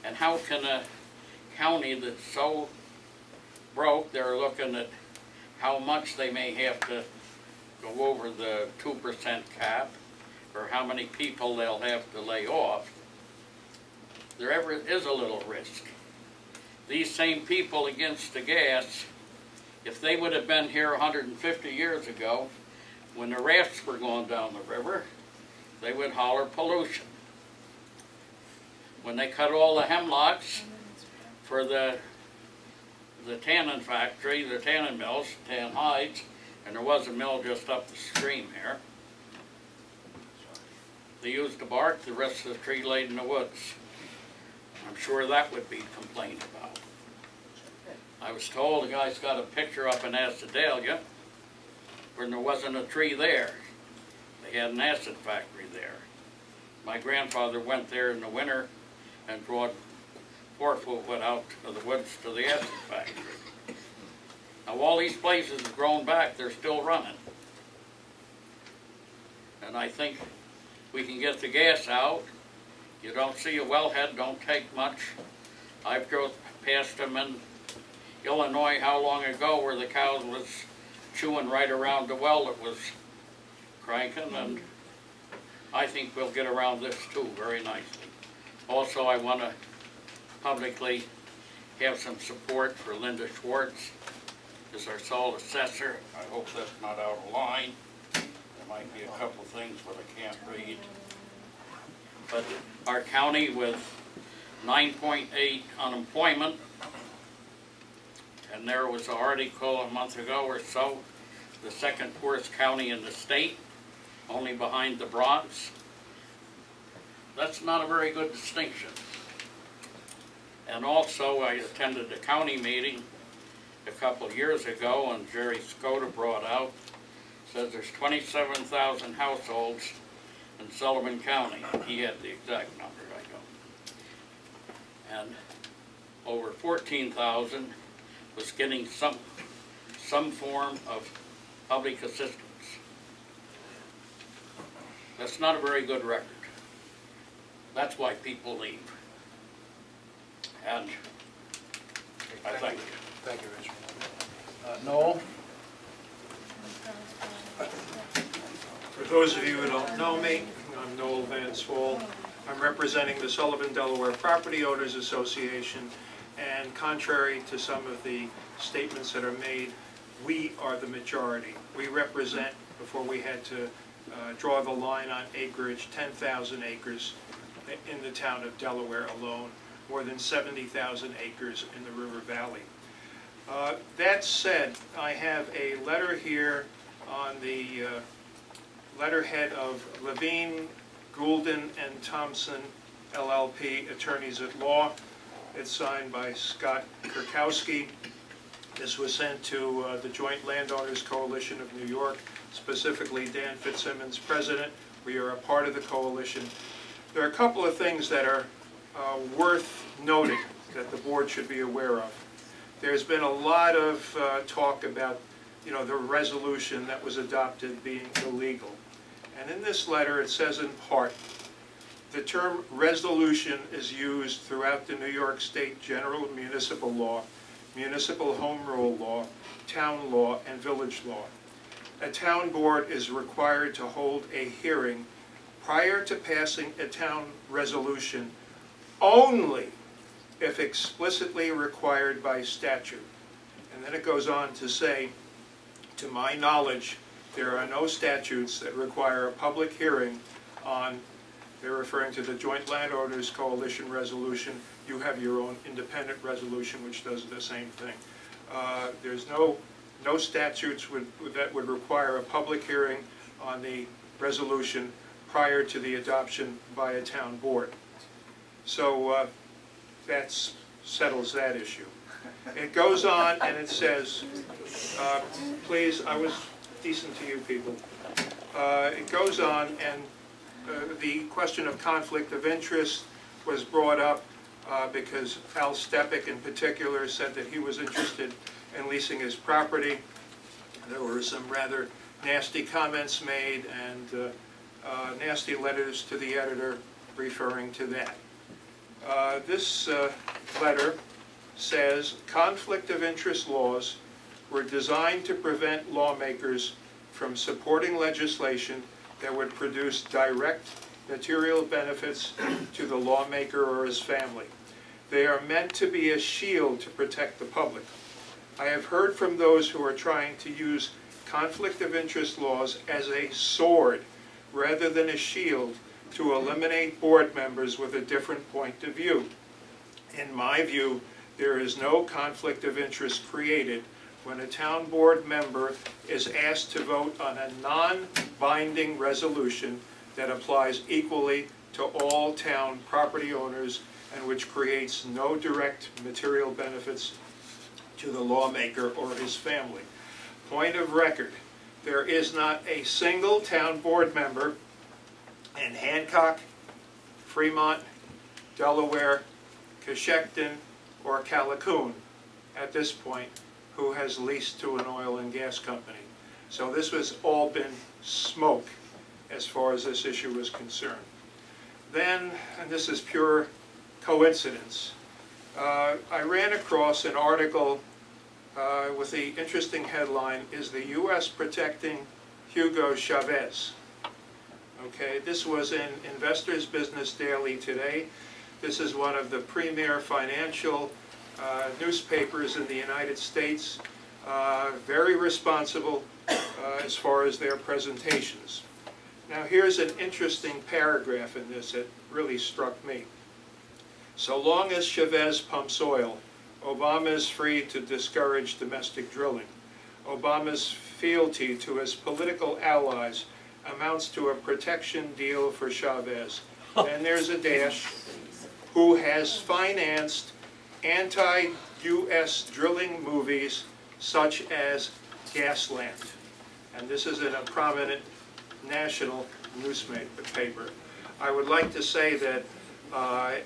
And how can a county that's so broke, they're looking at how much they may have to go over the 2% cap, or how many people they'll have to lay off. There ever is a little risk. These same people against the gas, if they would have been here 150 years ago, when the rafts were going down the river, they would holler pollution. When they cut all the hemlocks for the tannin factory, the tannin mills, tan hides, and there was a mill just up the stream here, they used the bark, the rest of the tree laid in the woods. I'm sure that would be complained about. I was told the guy's got a picture up in Acidalia where there wasn't a tree there. They had an acid factory there. My grandfather went there in the winter and brought 4-foot wood out of the woods to the acid factory. Now all these places have grown back, they're still running. And I think we can get the gas out. You don't see a wellhead, don't take much. I've drove past them in Illinois how long ago where the cow was chewing right around the well that was cranking, and I think we'll get around this too very nicely. Also, I want to publicly have some support for Linda Schwartz as our sole assessor. I hope that's not out of line. There might be a couple of things that I can't read. But our county with 9.8 unemployment, and there was an article a month ago or so, the second poorest county in the state, only behind the Bronx. That's not a very good distinction. And also I attended a county meeting a couple of years ago, and Jerry Skoda brought out, says there's 27,000 households in Sullivan County. He had the exact number, I don't. And over 14,000 was getting some form of public assistance. That's not a very good record. That's why people leave. And I thank you. Thank you, Richard. Noel? For those of you who don't know me, I'm Noel Van Swol. I'm representing the Sullivan, Delaware Property Owners Association, and contrary to some of the statements that are made, we are the majority. We represent, before we had to draw the line on acreage, 10,000 acres in the town of Delaware alone, more than 70,000 acres in the River Valley. That said, I have a letter here on the letterhead of Levine, Goulden, and Thompson, LLP, attorneys at law. It's signed by Scott Kirkowski. This was sent to the Joint Landowners Coalition of New York, specifically Dan Fitzsimmons, president. We are a part of the coalition. There are a couple of things that are worth noting that the board should be aware of. There's been a lot of talk about, the resolution that was adopted being illegal. And in this letter it says in part, the term resolution is used throughout the New York State General Municipal Law, Municipal Home Rule Law, Town Law, and Village Law. A town board is required to hold a hearing prior to passing a town resolution only if explicitly required by statute. And then it goes on to say, to my knowledge, there are no statutes that require a public hearing on, they're referring to the Joint Landowners Coalition resolution. You have your own independent resolution which does the same thing. There's no no statutes that would require a public hearing on the resolution prior to the adoption by a town board. So that settles that issue. It goes on and it says, please, I was decent to you people. It goes on and the question of conflict of interest was brought up because Al Stepik in particular said that he was interested in leasing his property. There were some rather nasty comments made and nasty letters to the editor referring to that. This letter says, conflict of interest laws were designed to prevent lawmakers from supporting legislation that would produce direct material benefits to the lawmaker or his family. They are meant to be a shield to protect the public. I have heard from those who are trying to use conflict of interest laws as a sword rather than a shield to eliminate board members with a different point of view. In my view, there is no conflict of interest created when a town board member is asked to vote on a non-binding resolution that applies equally to all town property owners and which creates no direct material benefits to the lawmaker or his family. Point of record, there is not a single town board member in Hancock, Fremont, Delaware, Coshocton, or Callicoon at this point who has leased to an oil and gas company. So this has all been smoke as far as this issue is concerned. Then, and this is pure coincidence, I ran across an article with the interesting headline, "Is the U.S. Protecting Hugo Chavez?" Okay, this was in Investors Business Daily today. This is one of the premier financial newspapers in the United States, very responsible as far as their presentations. Now here's an interesting paragraph in this that really struck me. So long as Chavez pumps oil, Obama is free to discourage domestic drilling. Obama's fealty to his political allies amounts to a protection deal for Chavez. Then there's a dash, who has financed anti-U.S. drilling movies such as Gasland. And this is in a prominent national newspaper. I would like to say that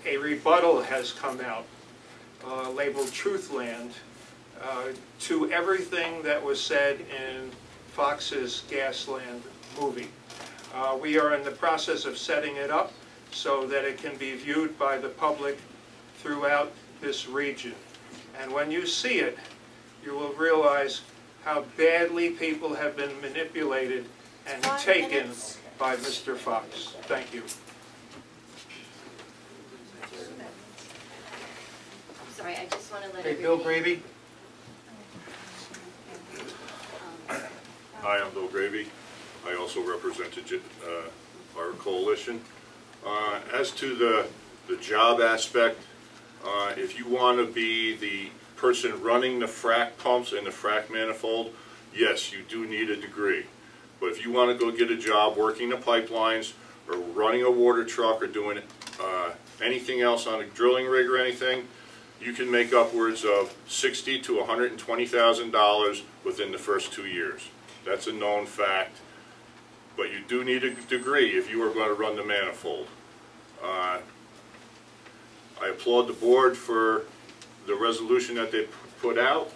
a rebuttal has come out labeled Truthland to everything that was said in Fox's Gasland movie. We are in the process of setting it up so that it can be viewed by the public throughout this region. And when you see it, you will realize how badly people have been manipulated and taken by Mr. Fox. Thank you. Sorry, I just want to let Hey, everybody... Bill Gravy? Hi, I'm Bill Gravy. I also represented our coalition. As to the job aspect, if you want to be the person running the frac pumps and the frac manifold, yes, you do need a degree. But if you want to go get a job working the pipelines or running a water truck or doing anything else on a drilling rig or anything, you can make upwards of $60,000 to $120,000 within the first 2 years. That's a known fact. But you do need a degree if you are going to run the manifold. I applaud the board for the resolution that they put out,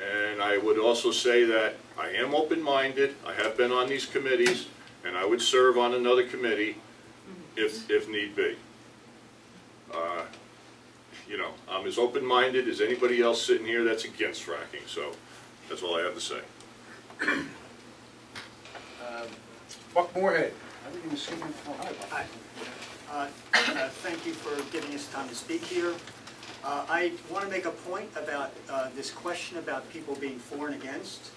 and I would also say that I am open-minded. I have been on these committees, and I would serve on another committee if need be. You know, I'm as open-minded as anybody else sitting here that's against fracking, so that's all I have to say. Buck Moorhead. Hi. Thank you for giving us time to speak here. I want to make a point about this question about people being for and against.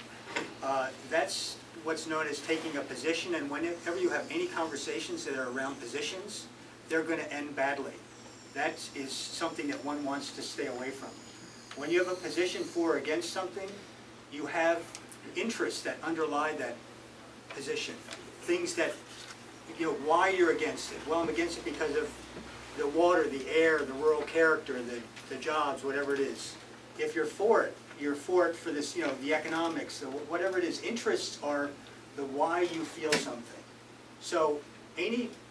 That's what's known as taking a position, and whenever you have any conversations that are around positions, they're going to end badly. That is something that one wants to stay away from. When you have a position for or against something, you have interests that underlie that position, things that, why you're against it. Well, I'm against it because of the water, the air, the rural character, the jobs, whatever it is. If you're for it, you're for it for this, the economics, whatever it is. Interests are the why you feel something. So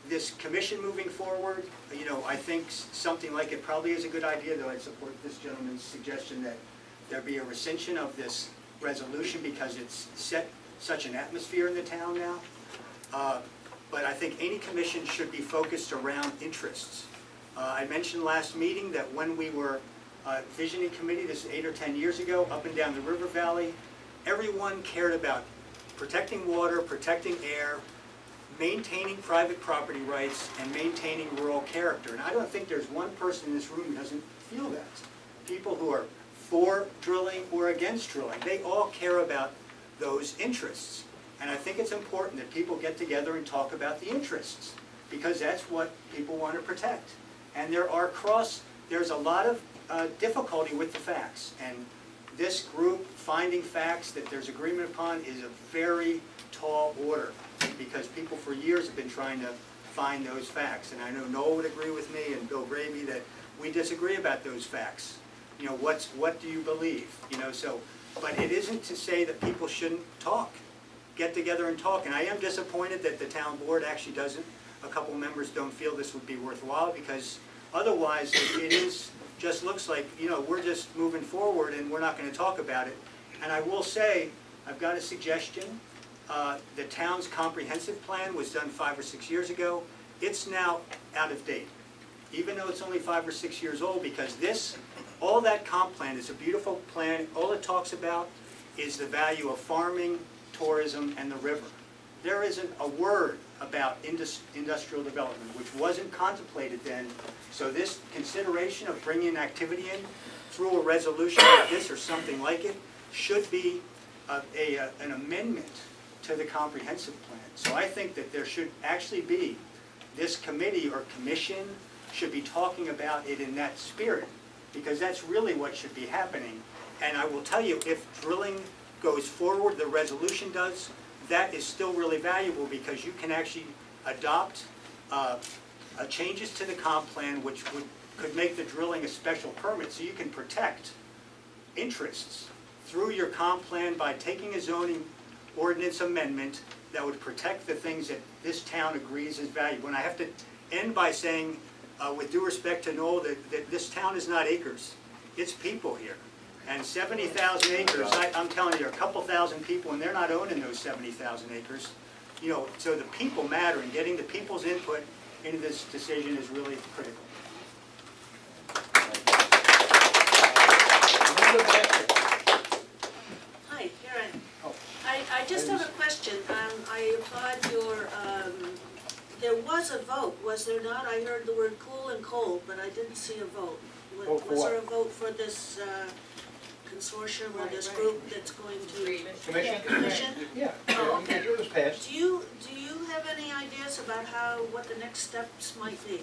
this commission moving forward, I think something like it probably is a good idea, though I'd support this gentleman's suggestion that there be a rescission of this resolution because it's set such an atmosphere in the town now. But I think any commission should be focused around interests. I mentioned last meeting that when we were visioning committee, this is 8 or 10 years ago, up and down the river valley, everyone cared about protecting water, protecting air, maintaining private property rights, and maintaining rural character. And I don't think there's one person in this room who doesn't feel that. People who are for drilling or against drilling, they all care about those interests. And I think it's important that people get together and talk about the interests, because that's what people want to protect. And there's a lot of difficulty with the facts. And this group finding facts that there's agreement upon is a very tall order, because people for years have been trying to find those facts. And I know Noel would agree with me and Bill Gravy that we disagree about those facts. What do you believe? But it isn't to say that people shouldn't talk, get together and talk. And I am disappointed that the town board actually doesn't. A couple members don't feel this would be worthwhile, because otherwise just looks like, we're just moving forward and we're not going to talk about it. And I will say, I've got a suggestion. The town's comprehensive plan was done 5 or 6 years ago. It's now out of date, even though it's only 5 or 6 years old, because all that comp plan is a beautiful plan. All it talks about is the value of farming, tourism, and the river. There isn't a word about industrial development, which wasn't contemplated then. So this consideration of bringing activity in through a resolution like this or something like it should be an amendment to the comprehensive plan. So I think that there should actually be, this committee or commission should be talking about it in that spirit, because that's really what should be happening. And I will tell you, if drilling goes forward, the resolution does, that is still really valuable, because you can actually adopt changes to the comp plan which could make the drilling a special permit, so you can protect interests through your comp plan by taking a zoning ordinance amendment that would protect the things that this town agrees is valuable. And I have to end by saying, with due respect to Noel, that this town is not acres, it's people here. And 70,000 acres, I'm telling you, a couple thousand people, and they're not owning those 70,000 acres. So the people matter, and getting the people's input into this decision is really critical. Hi, Karen. I just have a question. I applaud your, there was a vote, was there not? I heard the word cool and cold, but I didn't see a vote. Was there a vote for this consortium or this group that's going to? Commission? Yeah. Oh, okay. It was passed. Do you have any ideas about what the next steps might be?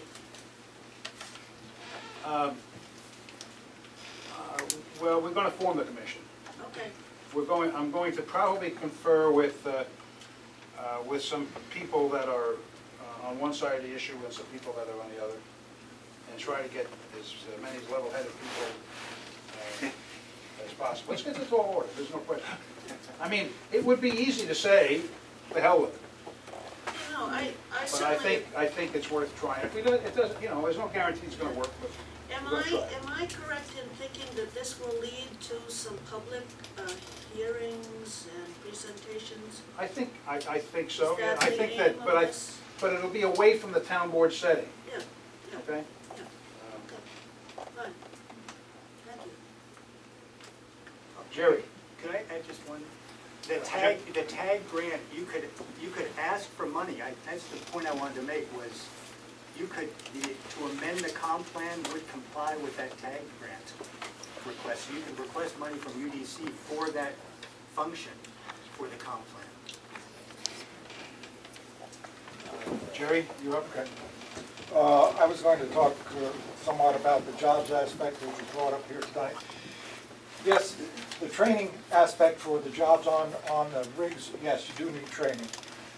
Well, we're going to form the commission. Okay. I'm going to probably confer with some people that are on one side of the issue and some people that are on the other, and try to get as many level-headed people as possible. Let's get this all order. There's no question. I mean, it would be easy to say, the hell with it. No, But I think it's worth trying. If we do, it doesn't. There's no guarantee it's going to work. But am I correct in thinking that this will lead to some public hearings and presentations? I think so. Is that I the think aim that, of but this? but it'll be away from the town board setting. Yeah. Okay. Fine. Thank you. Jerry. Could I add just one? The tag grant, you could ask for money. That's the point I wanted to make, was to amend the comp plan would comply with that tag grant request. So you could request money from UDC for that function for the comp plan. Jerry, you're up. Okay. I was going to talk somewhat about the jobs aspect that was brought up here tonight. Yes, the training aspect for the jobs on the rigs, yes, you do need training.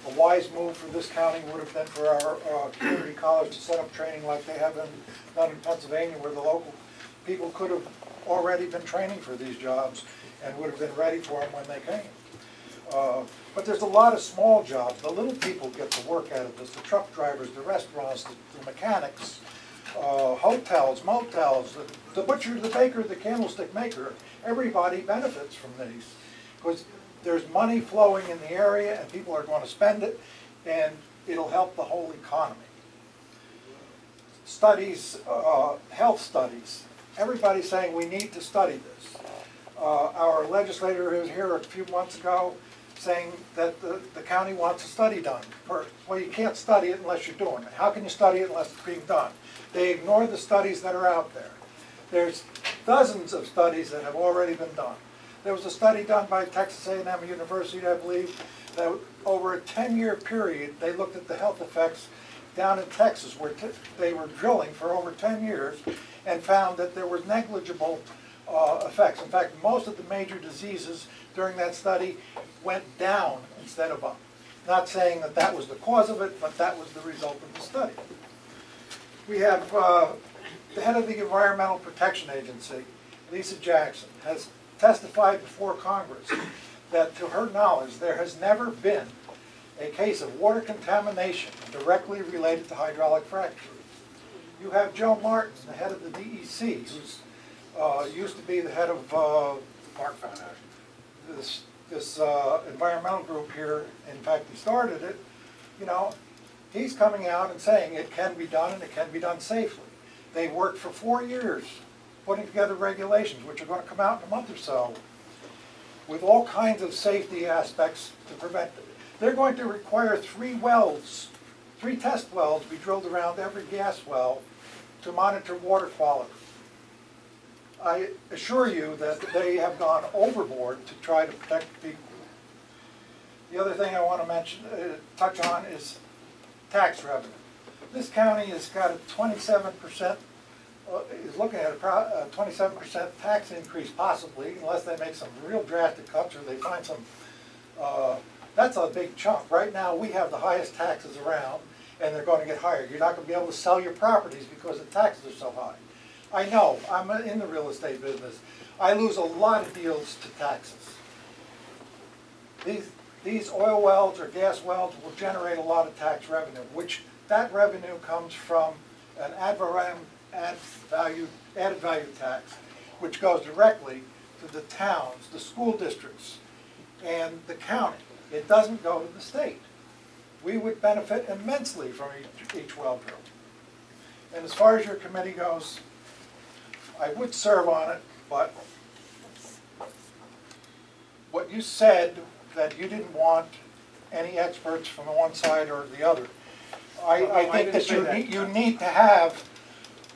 A wise move for this county would have been for our community college to set up training like they have done in Pennsylvania, where the local people could have already been training for these jobs and would have been ready for them when they came. But there's a lot of small jobs. The little people get the work out of this, the truck drivers, the restaurants, the mechanics, hotels, motels, the butcher, the baker, the candlestick maker. Everybody benefits from these because there's money flowing in the area and people are going to spend it, and it'll help the whole economy. Studies, health studies. Everybody's saying we need to study this. Our legislator who was here a few months ago saying that the county wants a study done. Well, you can't study it unless you're doing it. How can you study it unless it's being done? They ignore the studies that are out there. There's dozens of studies that have already been done. There was a study done by Texas A&M University, I believe, that over a 10-year period, they looked at the health effects down in Texas, where they were drilling for over 10 years, and found that there were negligible effects. In fact, most of the major diseases during that study went down instead of up. Not saying that that was the cause of it, but that was the result of the study. We have the head of the Environmental Protection Agency, Lisa Jackson, has testified before Congress that, to her knowledge, there has never been a case of water contamination directly related to hydraulic fracturing. You have Joe Martin, the head of the DEC, who's used to be the head of Mark found out. this environmental group here. In fact, he started it. You know, he's coming out and saying it can be done and it can be done safely. They worked for 4 years putting together regulations, which are going to come out in a month or so, with all kinds of safety aspects to prevent it. They're going to require 3 test wells be drilled around every gas well to monitor water quality. I assure you that they have gone overboard to try to protect people. The other thing I want to mention, touch on, is tax revenue. This county has got a 27%, is looking at a 27% tax increase possibly, unless they make some real drastic cuts or they find some, that's a big chunk. Right now we have the highest taxes around, and they're going to get higher. You're not going to be able to sell your properties because the taxes are so high. I know, I'm in the real estate business. I lose a lot of deals to taxes. These oil wells or gas wells will generate a lot of tax revenue, which that revenue comes from an added value tax, which goes directly to the towns, the school districts, and the county. It doesn't go to the state. We would benefit immensely from each well drill. And as far as your committee goes, I would serve on it, but what you said, that you didn't want any experts from one side or the other, I think that you need to have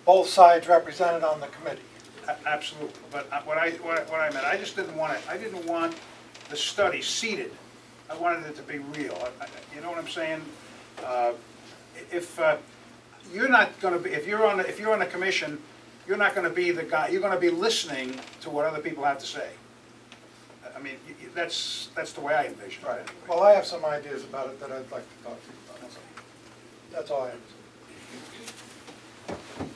both sides represented on the committee. Absolutely, but what I meant, I just didn't want it. I didn't want the study seated. I wanted it to be real. You know what I'm saying? If you're not going to be, if you're on a commission, you're not going to be the guy. You're going to be listening to what other people have to say. I mean, that's the way I envision it. Right. Well, I have some ideas about it that I'd like to talk to you about. That's all I have to say.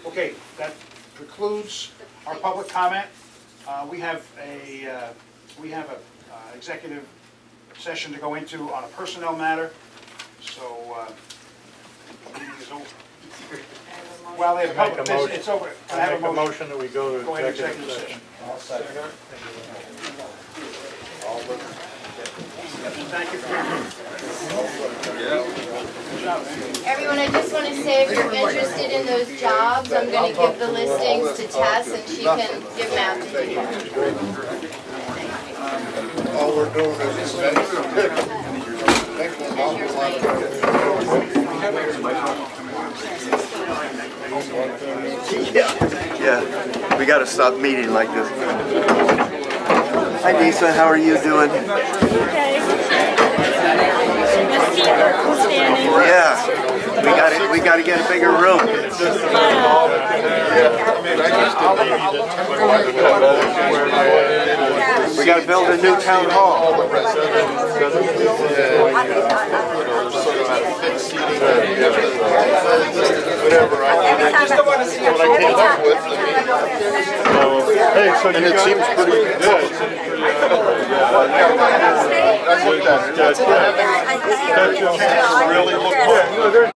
Okay, that precludes our public comment. We have a executive session to go into on a personnel matter. So the meeting is over. Well, it's over. Can I have a motion that we go to executive session? I'll second. Thank you for Everyone, I just want to say if you're interested in those jobs, I'm going to give the listings to Tess and she can give them out to you. All we're doing is Yeah, we gotta stop meeting like this. Hi Lisa, how are you doing? Okay. Standing. Yeah. We gotta get a bigger room. We gotta build a new town hall. Whatever I came up with. Hey, so And it seems pretty good. I looked at it. Really look